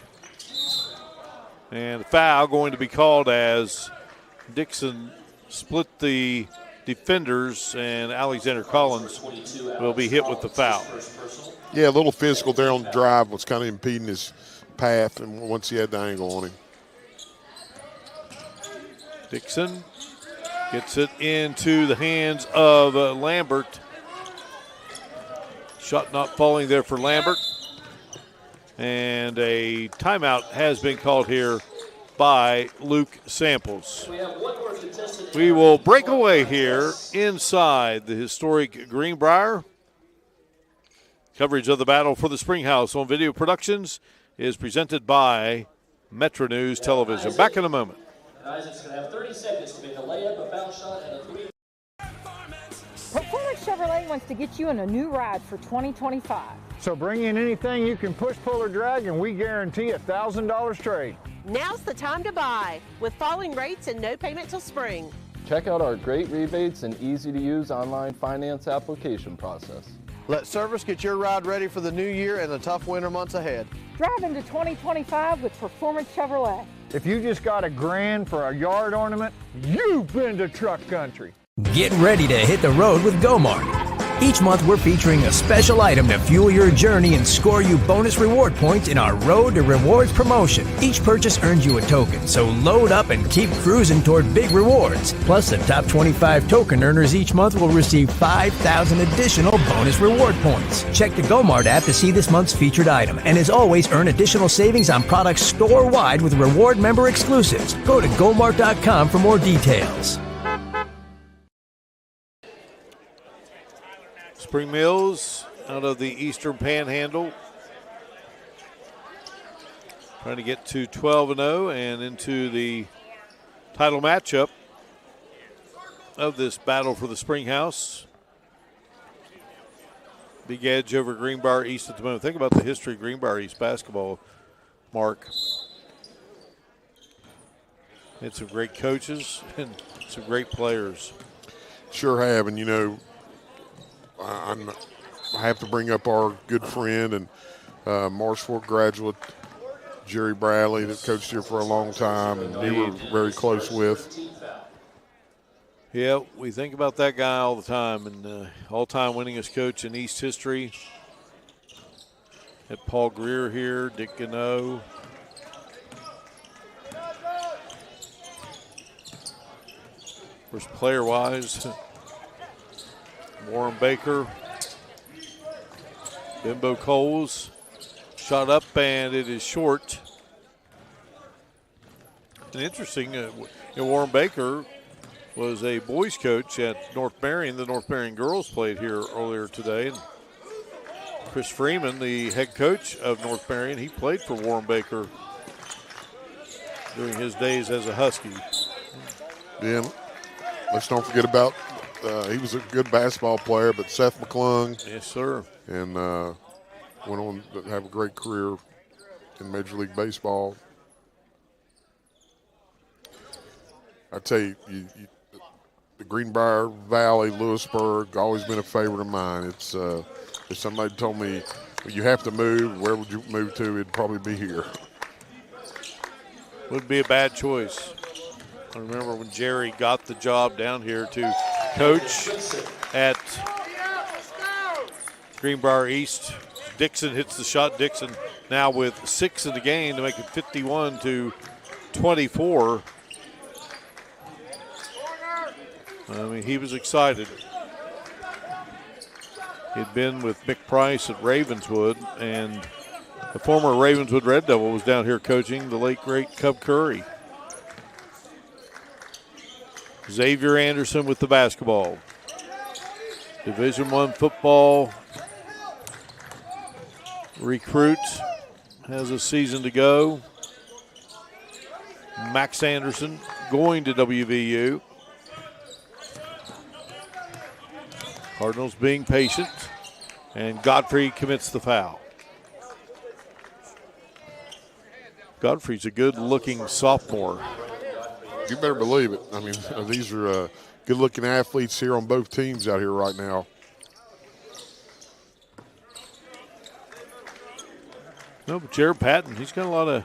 [SPEAKER 1] And the foul going to be called as Dixon split the defenders, and Alexander Collins will be hit with the foul.
[SPEAKER 2] Yeah, a little physical there on the drive was kind of impeding his path, and once he had the angle on him.
[SPEAKER 1] Dixon gets it into the hands of Lambert. Shot not falling there for Lambert. And a timeout has been called here by Luke Samples. We will break away here inside the historic Greenbrier. Coverage of the battle for the Springhouse on Video Productions is presented by Metro News Television. Back in a moment.
[SPEAKER 8] Isaac's going to have 30 seconds to make a layup, a foul shot, and a three.
[SPEAKER 16] Performance Chevrolet wants to get you in a new ride for 2025.
[SPEAKER 17] So bring in anything you can push, pull, or drag, and we guarantee $1,000 trade.
[SPEAKER 18] Now's the time to buy, with falling rates and no payment till spring.
[SPEAKER 19] Check out our great rebates and easy-to-use online finance application process.
[SPEAKER 20] Let service get your ride ready for the new year and the tough winter months ahead.
[SPEAKER 16] Drive into 2025 with Performance Chevrolet.
[SPEAKER 17] If you just got $1,000 for a yard ornament, you've been to truck country.
[SPEAKER 15] Get ready to hit the road with GoMart. Each month we're featuring a special item to fuel your journey and score you bonus reward points in our Road to Rewards promotion. Each purchase earns you a token, so load up and keep cruising toward big rewards. Plus, the top 25 token earners each month will receive 5,000 additional bonus reward points. Check the GoMart app to see this month's featured item, and as always, earn additional savings on products store-wide with reward member exclusives. Go to GoMart.com for more details.
[SPEAKER 1] Spring Mills out of the Eastern Panhandle, trying to get to 12-0 and into the title matchup of this battle for the Springhouse. Big edge over Greenbrier East at the moment. Think about the history of Greenbrier East basketball, Mark. Had some great coaches and some great players.
[SPEAKER 2] Sure have, and you know, I have to bring up our good friend and Marshford graduate, Jerry Bradley, that coached here for a long time, and we were very close with.
[SPEAKER 1] Yeah, we think about that guy all the time, and all-time winningest coach in East history. Had Paul Greer here, Dick Gano. Of course, player-wise, Warren Baker, Bimbo Coles, shot up and it is short. And interesting, Warren Baker was a boys coach at North Marion. The North Marion girls played here earlier today. And Chris Freeman, the head coach of North Marion, he played for Warren Baker during his days as a Husky.
[SPEAKER 2] Yeah, let's don't forget about he was a good basketball player, but Seth McClung.
[SPEAKER 1] Yes, sir.
[SPEAKER 2] And went on to have a great career in Major League Baseball. I tell you, the Greenbrier Valley, Lewisburg, always been a favorite of mine. It's if somebody told me you have to move, where would you move to? It'd probably be here.
[SPEAKER 1] Would be a bad choice. I remember when Jerry got the job down here to coach at Greenbrier East. Dixon hits the shot. Dixon now with 6 in the game to make it 51-24. I mean, he was excited. He'd been with Mick Price at Ravenswood, and the former Ravenswood Red Devil was down here coaching the late, great Cub Curry. Xavier Anderson with the basketball. Division I football recruit, has a season to go. Max Anderson going to WVU. Cardinals being patient. And Godfrey commits the foul. Godfrey's a good-looking sophomore.
[SPEAKER 2] You better believe it. I mean, these are good-looking athletes here on both teams out here right now.
[SPEAKER 1] No, but Jared Patton, he's got a lot of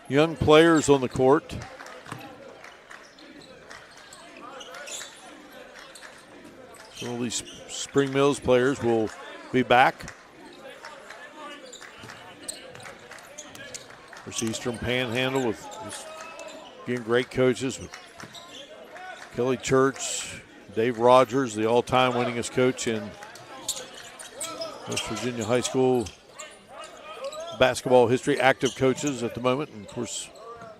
[SPEAKER 1] young players on the court. Some of these Spring Mills players will be back. There's Eastern Panhandle with again, great coaches with Kelly Church, Dave Rogers, the all-time winningest coach in West Virginia high school basketball history, active coaches at the moment. And, of course,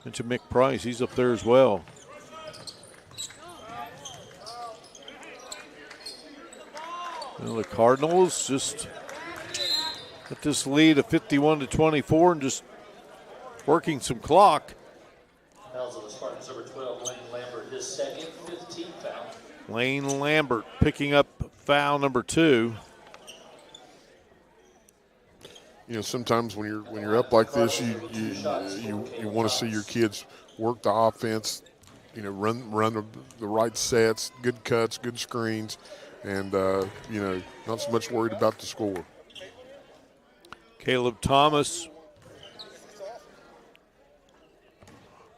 [SPEAKER 1] mentioned Mick Price. He's up there as well. Well, the Cardinals just at this lead of 51-24 and just working some clock.
[SPEAKER 8] Fouls on the Spartans, number 12, Lane Lambert, his second, 15th foul.
[SPEAKER 1] Lane Lambert picking up foul number 2.
[SPEAKER 2] You know, sometimes when you're up like this, you want to see your kids work the offense. You know, run the right sets, good cuts, good screens, and you know, not so much worried about the score.
[SPEAKER 1] Caleb Thomas.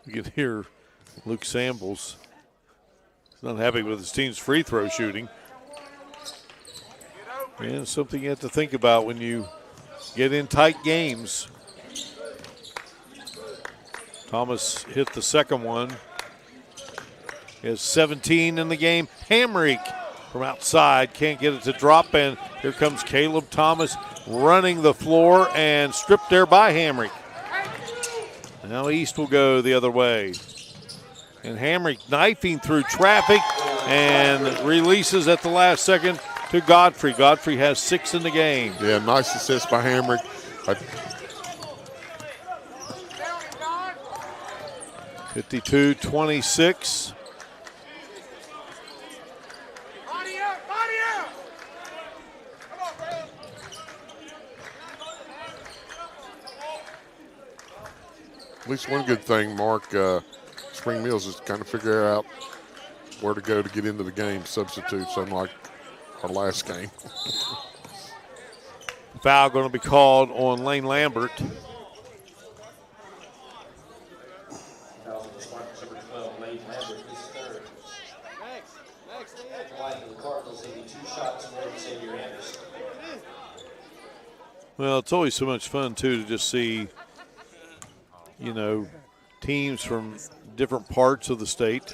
[SPEAKER 1] You can hear Luke Sambles. He's not happy with his team's free throw shooting. And something you have to think about when you get in tight games. Thomas hit the second one. He has 17 in the game. Hamrick from outside can't get it to drop, and here comes Caleb Thomas running the floor and stripped there by Hamrick. Now East will go the other way. And Hamrick knifing through traffic and releases at the last second to Godfrey. Godfrey has 6 in the game.
[SPEAKER 2] Yeah, nice assist by Hamrick.
[SPEAKER 1] 52-26.
[SPEAKER 2] At least one good thing, Mark, Spring Mills is kind of figure out where to go to get into the game, substitutes, unlike our last game.
[SPEAKER 1] Foul going to be called on Lane Lambert.
[SPEAKER 8] Fouls on the Spartans, number 12, Lane Lambert, his third. At the line for the Cardinals, 82 shots more than Xavier Anderson.
[SPEAKER 1] Well, it's always so much fun, too, to just see, you know, teams from different parts of the state.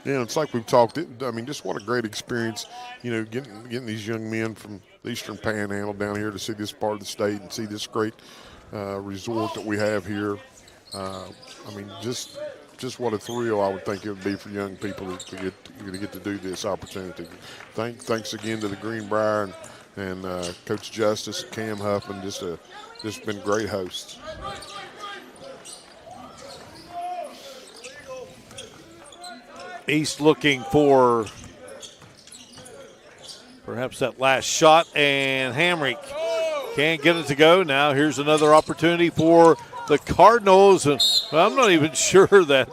[SPEAKER 2] Yeah, it's like we've talked. I mean, just what a great experience, you know, getting these young men from the Eastern Panhandle down here to see this part of the state and see this great resort that we have here. I mean, just what a thrill I would think it would be for young people to get to do this opportunity. Thanks again to the Greenbrier and Coach Justice, Cam Huffman, just been great hosts.
[SPEAKER 1] East looking for perhaps that last shot, and Hamrick can't get it to go. Now here's another opportunity for the Cardinals. I'm not even sure that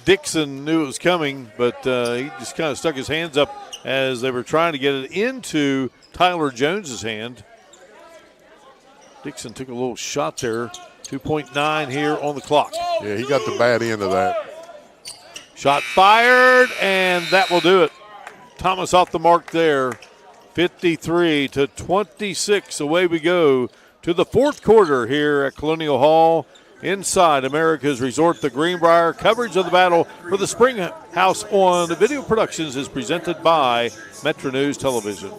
[SPEAKER 1] Dixon knew it was coming, but he just kind of stuck his hands up as they were trying to get it into Tyler Jones's hand. Dixon took a little shot there. 2.9 here on the clock.
[SPEAKER 2] Yeah, he got the bad end of that.
[SPEAKER 1] Shot fired, and that will do it. Thomas off the mark there. 53-26. Away we go to the fourth quarter here at Colonial Hall inside America's Resort, the Greenbrier. Coverage of the battle for the Springhouse on Video Productions is presented by Metro News Television.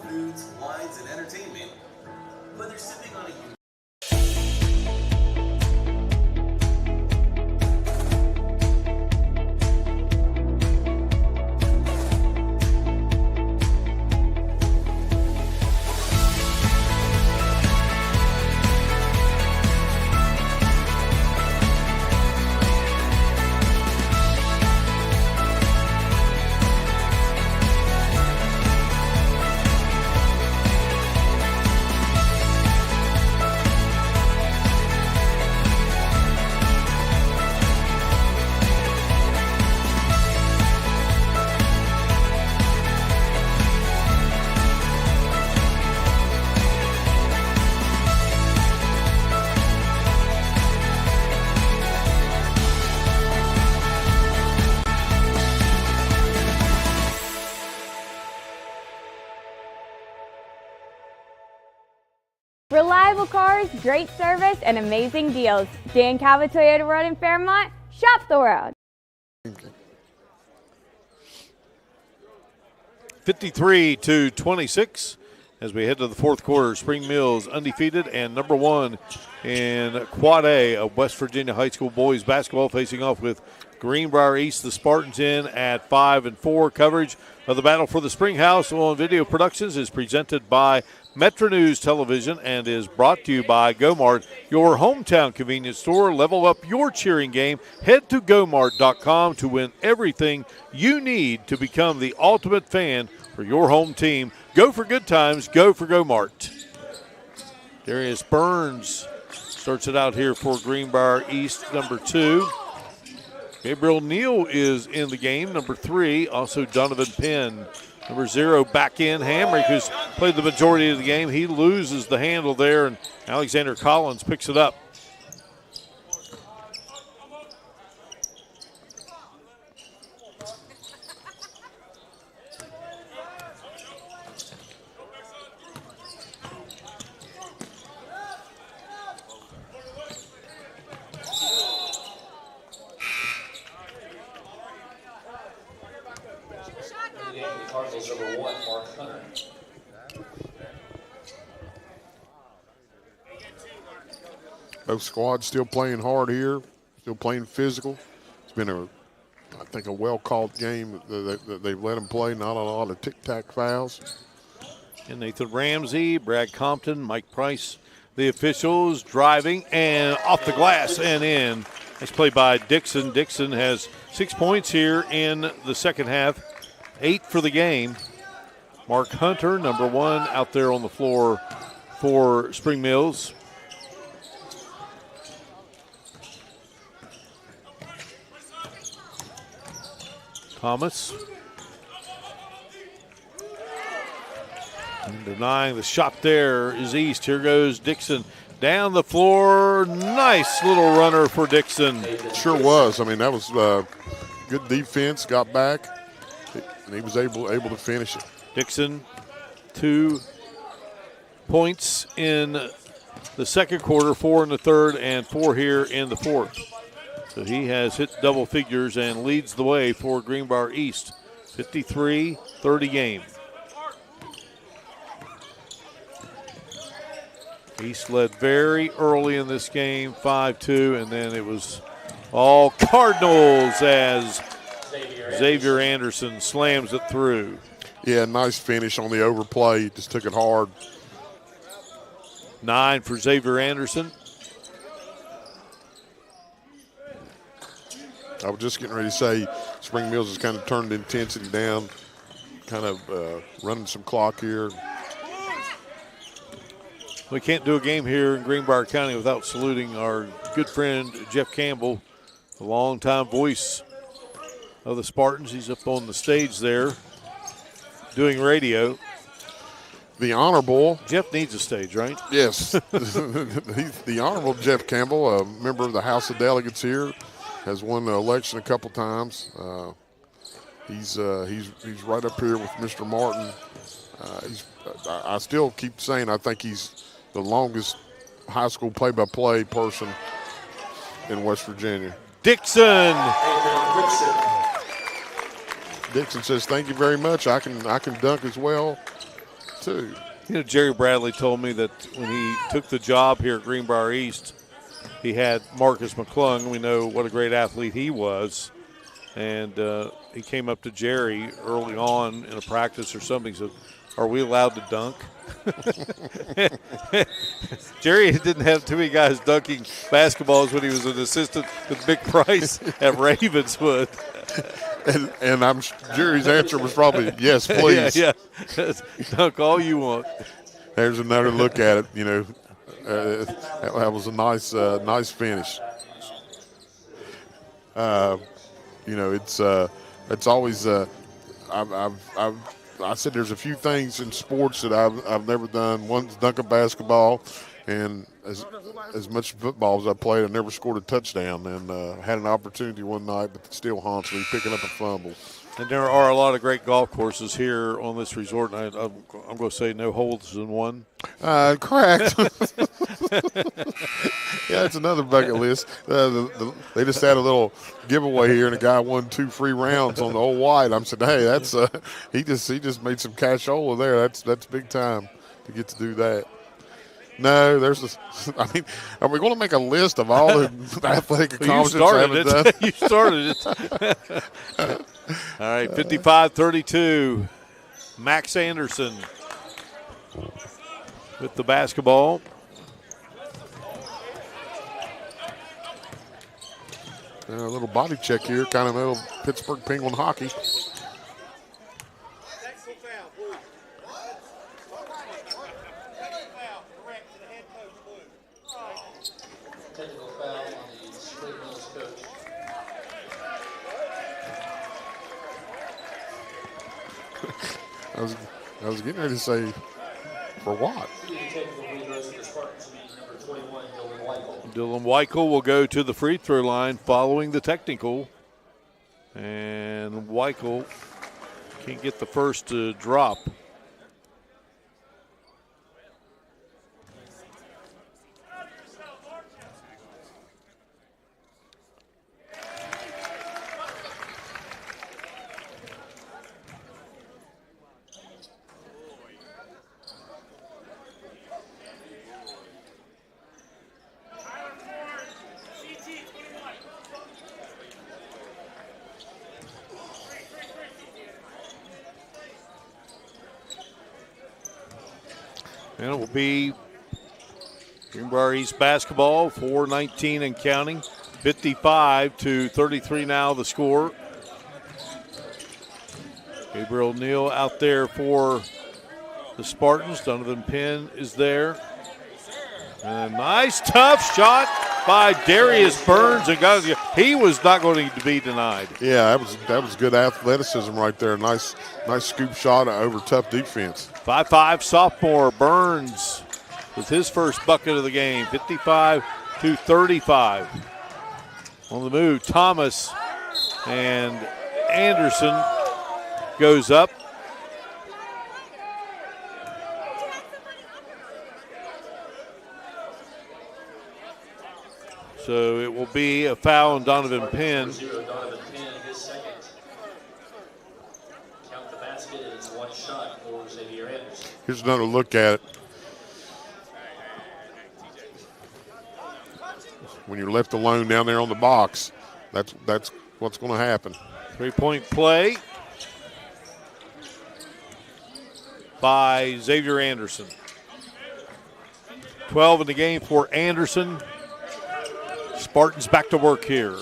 [SPEAKER 3] reliable cars, great service, and amazing deals. Dan Calva Toyota World in Fairmont. Shop the world.
[SPEAKER 1] 53-26 as we head to the fourth quarter. Spring Mills undefeated and number one in Quad A of West Virginia High School boys basketball, facing off with Greenbrier East. The Spartans in at 5-4. Coverage of the battle for the Springhouse on Video Productions is presented by Metro News Television and is brought to you by Gomart, your hometown convenience store. Level up your cheering game. Head to Gomart.com to win everything you need to become the ultimate fan for your home team. Go for good times. Go for Gomart. Darius Burns starts it out here for Greenbrier East, number 2. Gabriel Neal is in the game, number 3. Also Donovan Penn, number 0, back in. Hamrick, who's played the majority of the game, he loses the handle there, and Alexander Collins picks it up.
[SPEAKER 8] Cardinals number 1, Mark Hunter.
[SPEAKER 2] Both squads still playing hard here, still playing physical. It's been I think a well-called game that they've let them play. Not a lot of tic-tac fouls.
[SPEAKER 1] And Nathan Ramsey, Brad Compton, Mike Price, the officials driving and off the glass and in. Nice play by Dixon. Dixon has 6 points here in the second half, 8 for the game. Mark Hunter, number 1, out there on the floor for Spring Mills. Thomas. And denying the shot there is East. Here goes Dixon down the floor. Nice little runner for Dixon.
[SPEAKER 2] Sure was. I mean, that was good defense, got back, and he was able to finish it.
[SPEAKER 1] Dixon, 2 points in the second quarter, 4 in the third, and 4 here in the fourth. So he has hit double figures and leads the way for Greenbrier East. 53-30 game. East led very early in this game, 5-2, and then it was all Cardinals as Xavier Anderson slams it through.
[SPEAKER 2] Yeah, nice finish on the overplay. Just took it hard.
[SPEAKER 1] 9 for Xavier Anderson.
[SPEAKER 2] I was just getting ready to say Spring Mills has kind of turned the intensity down, kind of running some clock here.
[SPEAKER 1] We can't do a game here in Greenbrier County without saluting our good friend Jeff Campbell, the longtime voice of the Spartans. He's up on the stage there doing radio.
[SPEAKER 2] The Honorable.
[SPEAKER 1] Jeff needs a stage, right?
[SPEAKER 2] Yes. The Honorable Jeff Campbell, a member of the House of Delegates here, has won the election a couple times. He's right up here with Mr. Martin. I still keep saying I think he's the longest high school play-by-play person in West Virginia.
[SPEAKER 1] Dixon.
[SPEAKER 2] Dixon says, "Thank you very much. I can dunk as well, too."
[SPEAKER 1] You know, Jerry Bradley told me that when he took the job here at Greenbrier East, he had Marcus McClung. We know what a great athlete he was. And he came up to Jerry early on in a practice or something, said, "Are we allowed to dunk?" Jerry didn't have too many guys dunking basketballs when he was an assistant with Big Price at Ravenswood.
[SPEAKER 2] And I'm Jerry's answer was probably, "Yes, please."
[SPEAKER 1] Yeah. Dunk all you want.
[SPEAKER 2] There's another look at it. You know, that was a nice finish. You know, it's always. I said there's a few things in sports that I've never done. One's dunk a basketball, and as much football as I played, I never scored a touchdown. And had an opportunity one night, but it still haunts me, picking up a fumble.
[SPEAKER 1] And there are a lot of great golf courses here on this resort. And I'm going to say no holes in one.
[SPEAKER 2] Correct. Yeah, it's another bucket list. They just had a little giveaway here, and a guy won 2 free rounds on the old white. I'm saying, hey, that's he just made some cashola there. That's big time to get to do that. No, I mean, are we going to make a list of all the athletic accomplishments I haven't done?
[SPEAKER 1] You started it. All right, 55-32. Max Anderson with the basketball.
[SPEAKER 2] A little body check here, kind of a little Pittsburgh Penguin hockey. I was getting ready to say, for what?
[SPEAKER 1] Dylan Weichel will go to the free throw line following the technical. And Weichel can't get the first to drop. And it will be Greenbrier East basketball, 4:19 and counting. 55-33 now the score. Gabriel Neal out there for the Spartans. Donovan Penn is there. And a nice tough shot by Darius Burns. And he was not going to be denied.
[SPEAKER 2] Yeah, that was good athleticism right there. Nice scoop shot over tough defense.
[SPEAKER 1] 5'5" sophomore Burns with his first bucket of the game. 55-35. On the move, Thomas and Anderson goes up. So it will be a foul on Donovan Penn.
[SPEAKER 8] Donovan Penn, his second. Count the basket, and it's one shot for Xavier Anderson.
[SPEAKER 2] Here's another look at it. When you're left alone down there on the box, that's what's going to happen.
[SPEAKER 1] 3-point play by Xavier Anderson. 12 in the game for Anderson. Spartans back to work here.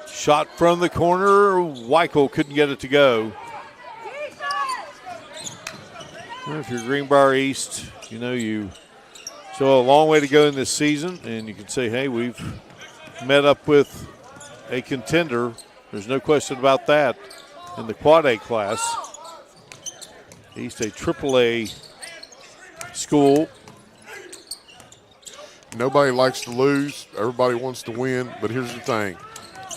[SPEAKER 1] Shot from the corner. Weichel couldn't get it to go. Well, if you're Greenbrier East, you know you still have a long way to go in this season, and you can say, hey, we've met up with a contender. There's no question about that in the Quad A class. East a AAA school.
[SPEAKER 2] Nobody likes to lose. Everybody wants to win. But here's the thing.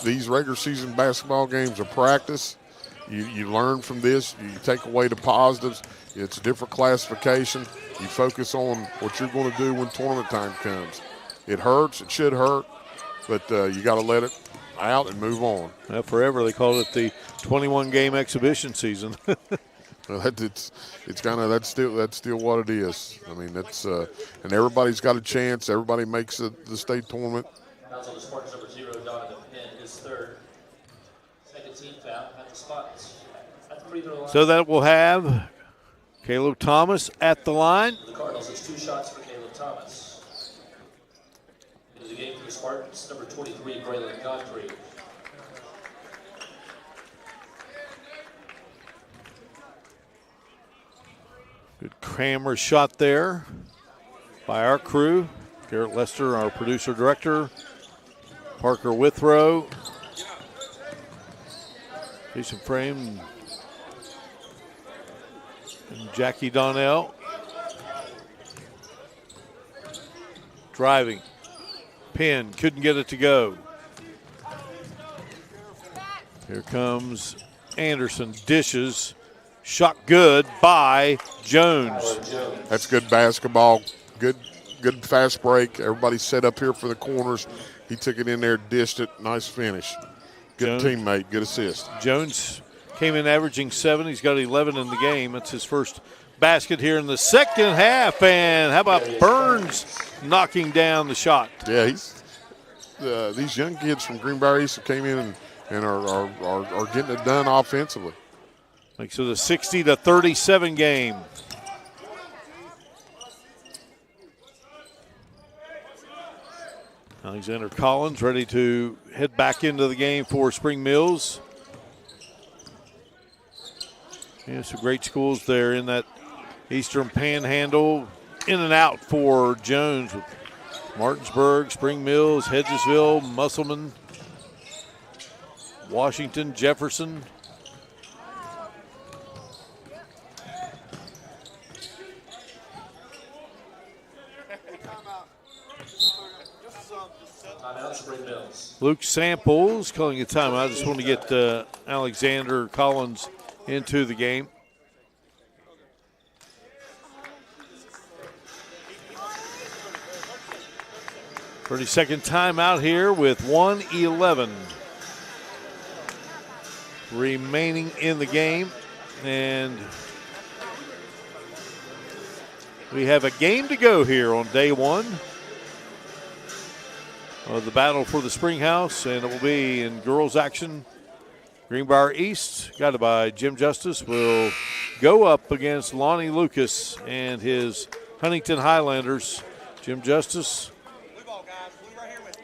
[SPEAKER 2] These regular season basketball games are practice. You learn from this. You take away the positives. It's a different classification. You focus on what you're going to do when tournament time comes. It hurts. It should hurt. But you got to let it out and move on.
[SPEAKER 1] Well, forever they called it the 21-game exhibition season.
[SPEAKER 2] Well, it's kind of that's still what it is. I mean, that's and everybody's got a chance. Everybody makes the state tournament.
[SPEAKER 8] Fouls on the Spartans, number 0, Donovan Penn, his third. Second team foul at the Spartans. At the free throw line.
[SPEAKER 1] So that will have Caleb Thomas at the line.
[SPEAKER 8] For the Cardinals, it's 2 shots for Caleb Thomas. Into the game for the Spartans, number 23, Braylon Godfrey.
[SPEAKER 1] Good hammer shot there by our crew. Garrett Lester, our producer-director. Parker Withrow. Jason Frame and Jackie Donnell. Driving. Penn couldn't get it to go. Here comes Anderson, dishes, shot good by Jones.
[SPEAKER 2] That's good basketball, good fast break. Everybody set up here for the corners. He took it in there, dished it, nice finish. Good teammate, good assist.
[SPEAKER 1] Jones came in averaging 7. He's got 11 in the game. That's his first basket here in the second half. And how about Burns knocking down the shot?
[SPEAKER 2] Yeah, these young kids from Greenbrier East came in and are getting it done offensively.
[SPEAKER 1] Makes it a 60-37 game. Alexander Collins ready to head back into the game for Spring Mills. Yeah, some great schools there in that Eastern Panhandle. In and out for Jones with Martinsburg, Spring Mills, Hedgesville, Musselman, Washington, Jefferson. Luke Samples calling a timeout. I just want to get Alexander Collins into the game. Second timeout here with 1:11 remaining in the game. And we have a game to go here on day one of the battle for the Springhouse, and it will be in girls action. Greenbrier East, guided by Jim Justice, will go up against Lonnie Lucas and his Huntington Highlanders. Jim Justice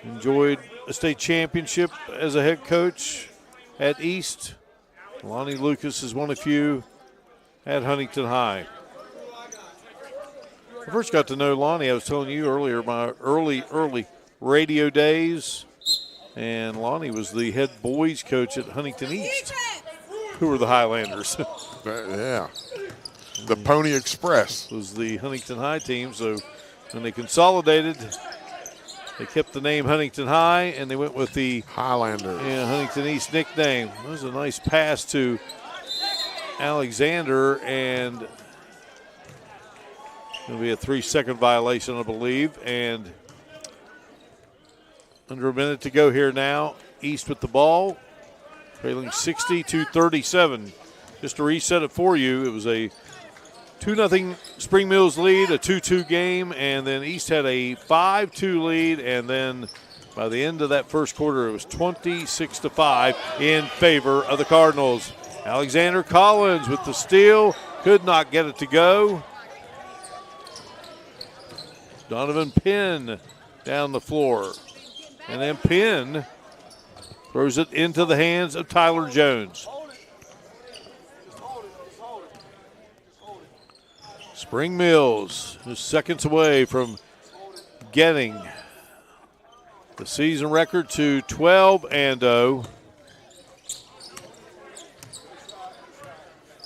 [SPEAKER 1] enjoyed a state championship as a head coach at East. Lonnie Lucas is one of few at Huntington High. I first got to know Lonnie, I was telling you earlier, my early radio days, and Lonnie was the head boys coach at Huntington East, who were the Highlanders.
[SPEAKER 2] Yeah, the Pony Express
[SPEAKER 1] was the Huntington High team. So when they consolidated, they kept the name Huntington High, and they went with the
[SPEAKER 2] Highlanders.
[SPEAKER 1] Yeah, Huntington East nickname. That was a nice pass to Alexander, and it'll be a 3-second violation, I believe, and under a minute to go here now. East with the ball, trailing 60-37. Just to reset it for you, it was a 2-0 Spring Mills lead, a 2-2 game, and then East had a 5-2 lead, and then by the end of that first quarter, it was 26-5 in favor of the Cardinals. Alexander Collins with the steal, could not get it to go. Donovan Penn down the floor. And then Penn throws it into the hands of Tyler Jones. Spring Mills is seconds away from getting the season record to 12-0.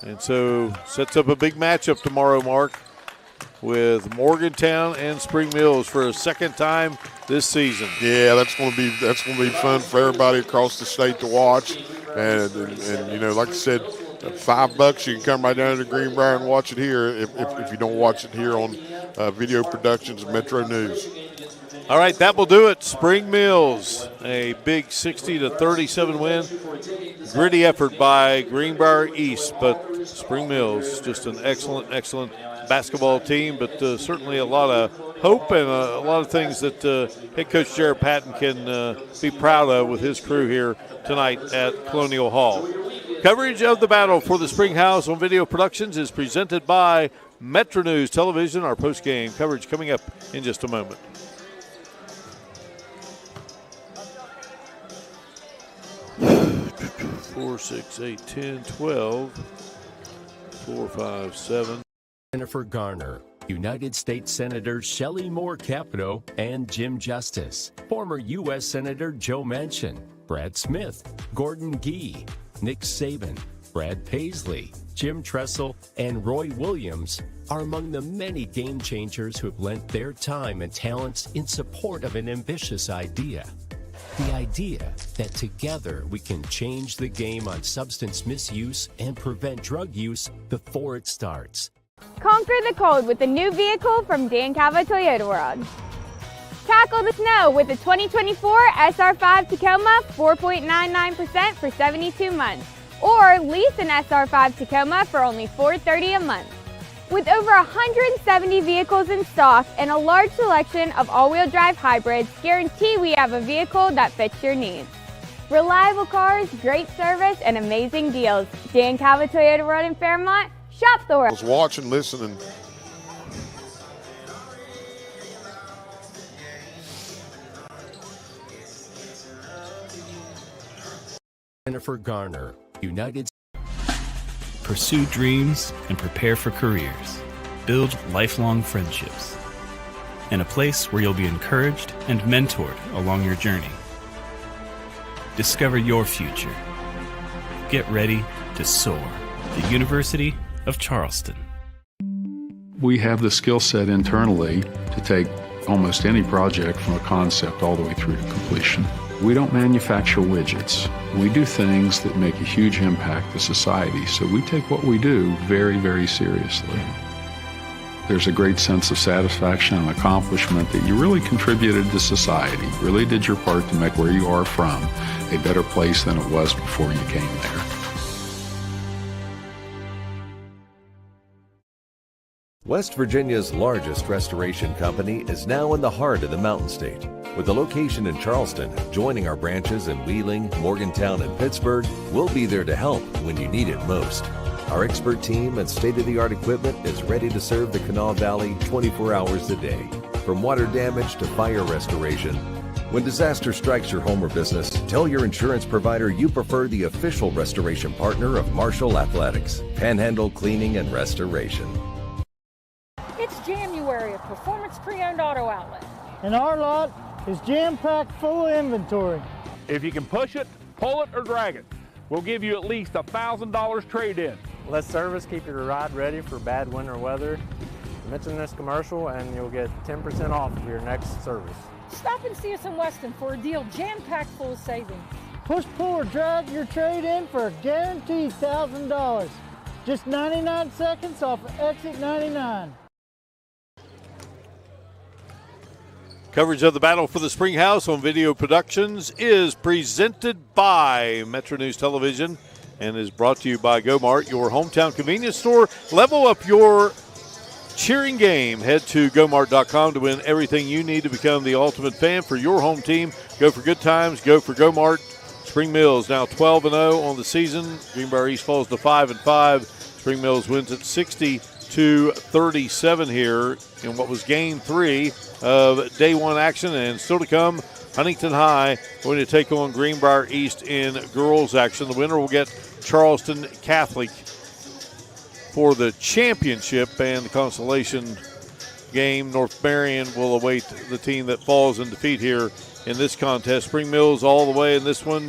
[SPEAKER 1] And so sets up a big matchup tomorrow, Mark, with Morgantown and Spring Mills for a second time this season.
[SPEAKER 2] Yeah, that's going to be fun for everybody across the state to watch. And you know, like I said, $5 you can come right down to Greenbrier and watch it here if you don't watch it here on Video Productions Metro News.
[SPEAKER 1] All right, that will do it. Spring Mills, a big 60-37 win. Gritty effort by Greenbrier East, but Spring Mills just an excellent basketball team, but certainly a lot of hope and a lot of things that head coach Jared Patton can be proud of with his crew here tonight at Colonial Hall. Coverage of the battle for the Springhouse on Video Productions is presented by Metro News Television. Our post-game coverage coming up in just a moment. Four, 6, 8, 10, 12, 4, 5, 7.
[SPEAKER 4] Jennifer Garner, United States Senator Shelley Moore Capito, and Jim Justice, former U.S. Senator Joe Manchin, Brad Smith, Gordon Gee, Nick Saban, Brad Paisley, Jim Tressel, and Roy Williams are among the many game changers who have lent their time and talents in support of an ambitious idea. The idea that together we can change the game on substance misuse and prevent drug use before it starts.
[SPEAKER 3] Conquer the cold with the new vehicle from Dan Calvo Toyota World. Tackle the snow with the 2024 SR5 Tacoma 4.99% for 72 months. Or lease an SR5 Tacoma for only $430 a month. With over 170 vehicles in stock and a large selection of all-wheel drive hybrids, guarantee we have a vehicle that fits your needs. Reliable cars, great service, and amazing deals. Dan Calvo Toyota World in Fairmont. Shop the world.
[SPEAKER 2] I was watching, listening.
[SPEAKER 4] Jennifer Garner, United.
[SPEAKER 6] Pursue dreams and prepare for careers. Build lifelong friendships. And a place where you'll be encouraged and mentored along your journey. Discover your future. Get ready to soar. The University of Charleston.
[SPEAKER 5] We have the skill set internally to take almost any project from a concept all the way through to completion. We don't manufacture widgets. We do things that make a huge impact to society, so we take what we do very, very seriously. There's a great sense of satisfaction and accomplishment that you really contributed to society, really did your part to make where you are from a better place than it was before you came there.
[SPEAKER 10] West Virginia's largest restoration company is now in the heart of the Mountain State. With a location in Charleston, joining our branches in Wheeling, Morgantown, and Pittsburgh, we'll be there to help when you need it most. Our expert team and state-of-the-art equipment is ready to serve the Kanawha Valley 24 hours a day. From water damage to fire restoration, when disaster strikes your home or business, tell your insurance provider you prefer the official restoration partner of Marshall Athletics, Panhandle Cleaning and Restoration.
[SPEAKER 16] It's January at Performance Pre-Owned Auto Outlet.
[SPEAKER 17] And our lot is jam-packed full of inventory.
[SPEAKER 21] If you can push it, pull it, or drag it, we'll give you at least $1,000 trade-in.
[SPEAKER 22] Let service keep your ride ready for bad winter weather. Mention this commercial and you'll get 10% off of your next service.
[SPEAKER 16] Stop and see us in Weston for a deal jam-packed full of savings.
[SPEAKER 17] Push, pull, or drag your trade in for a guaranteed $1,000. Just 99 seconds off of exit 99.
[SPEAKER 1] Coverage of the Battle for the Springhouse on Video Productions is presented by Metro News Television and is brought to you by Go-Mart, your hometown convenience store. Level up your cheering game. Head to GoMart.com to win everything you need to become the ultimate fan for your home team. Go for good times. Go for Go-Mart. Spring Mills now 12-0 on the season. Greenbrier East falls to 5-5. Spring Mills wins at 60-37 here in what was game 3 of day 1 action. And still to come, Huntington High going to take on Greenbrier East in girls action. The winner will get Charleston Catholic for the championship, and the consolation game. North Marion will await the team that falls in defeat here in this contest. Spring Mills all the way in this one.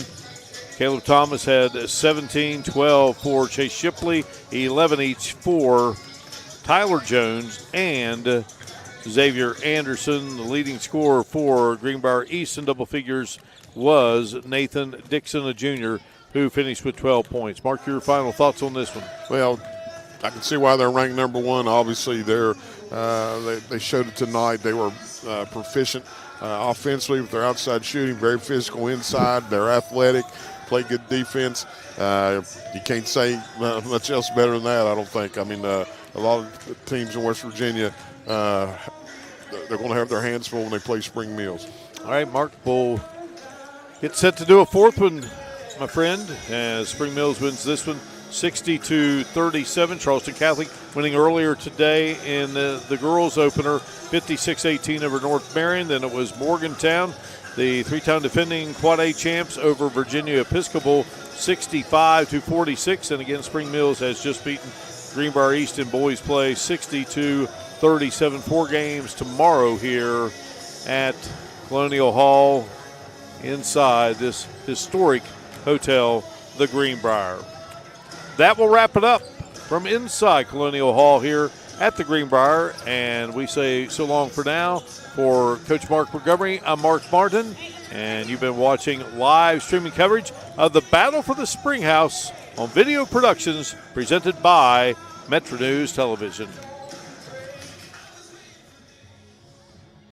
[SPEAKER 1] Caleb Thomas had 17-12 for Chase Shipley, 11 each for Tyler Jones and Xavier Anderson. The leading scorer for Greenbrier East in double figures was Nathan Dixon, a junior, who finished with 12 points. Mark, your final thoughts on this one?
[SPEAKER 2] Well, I can see why they're ranked number 1. Obviously, they showed it tonight. They were proficient offensively with their outside shooting, very physical inside. They're athletic, play good defense. You can't say much else better than that, I don't think. I mean, a lot of teams in West Virginia, they're going to have their hands full when they play Spring Mills.
[SPEAKER 1] All right, Mark, we'll get set to do a fourth one, my friend, as Spring Mills wins this one 60-37. Charleston Catholic winning earlier today in the girls opener 56-18 over North Marion. Then it was Morgantown, the 3-time defending Quad A champs, over Virginia Episcopal 65-46. And again, Spring Mills has just beaten Greenbrier East in boys play 60-37. 4 games tomorrow here at Colonial Hall inside this historic hotel, the Greenbrier. That will wrap it up from inside Colonial Hall here at the Greenbrier, and we say so long for now. For Coach Mark Montgomery, I'm Mark Martin. And you've been watching live streaming coverage of the Battle for the Springhouse on Video Productions, presented by Metro News Television.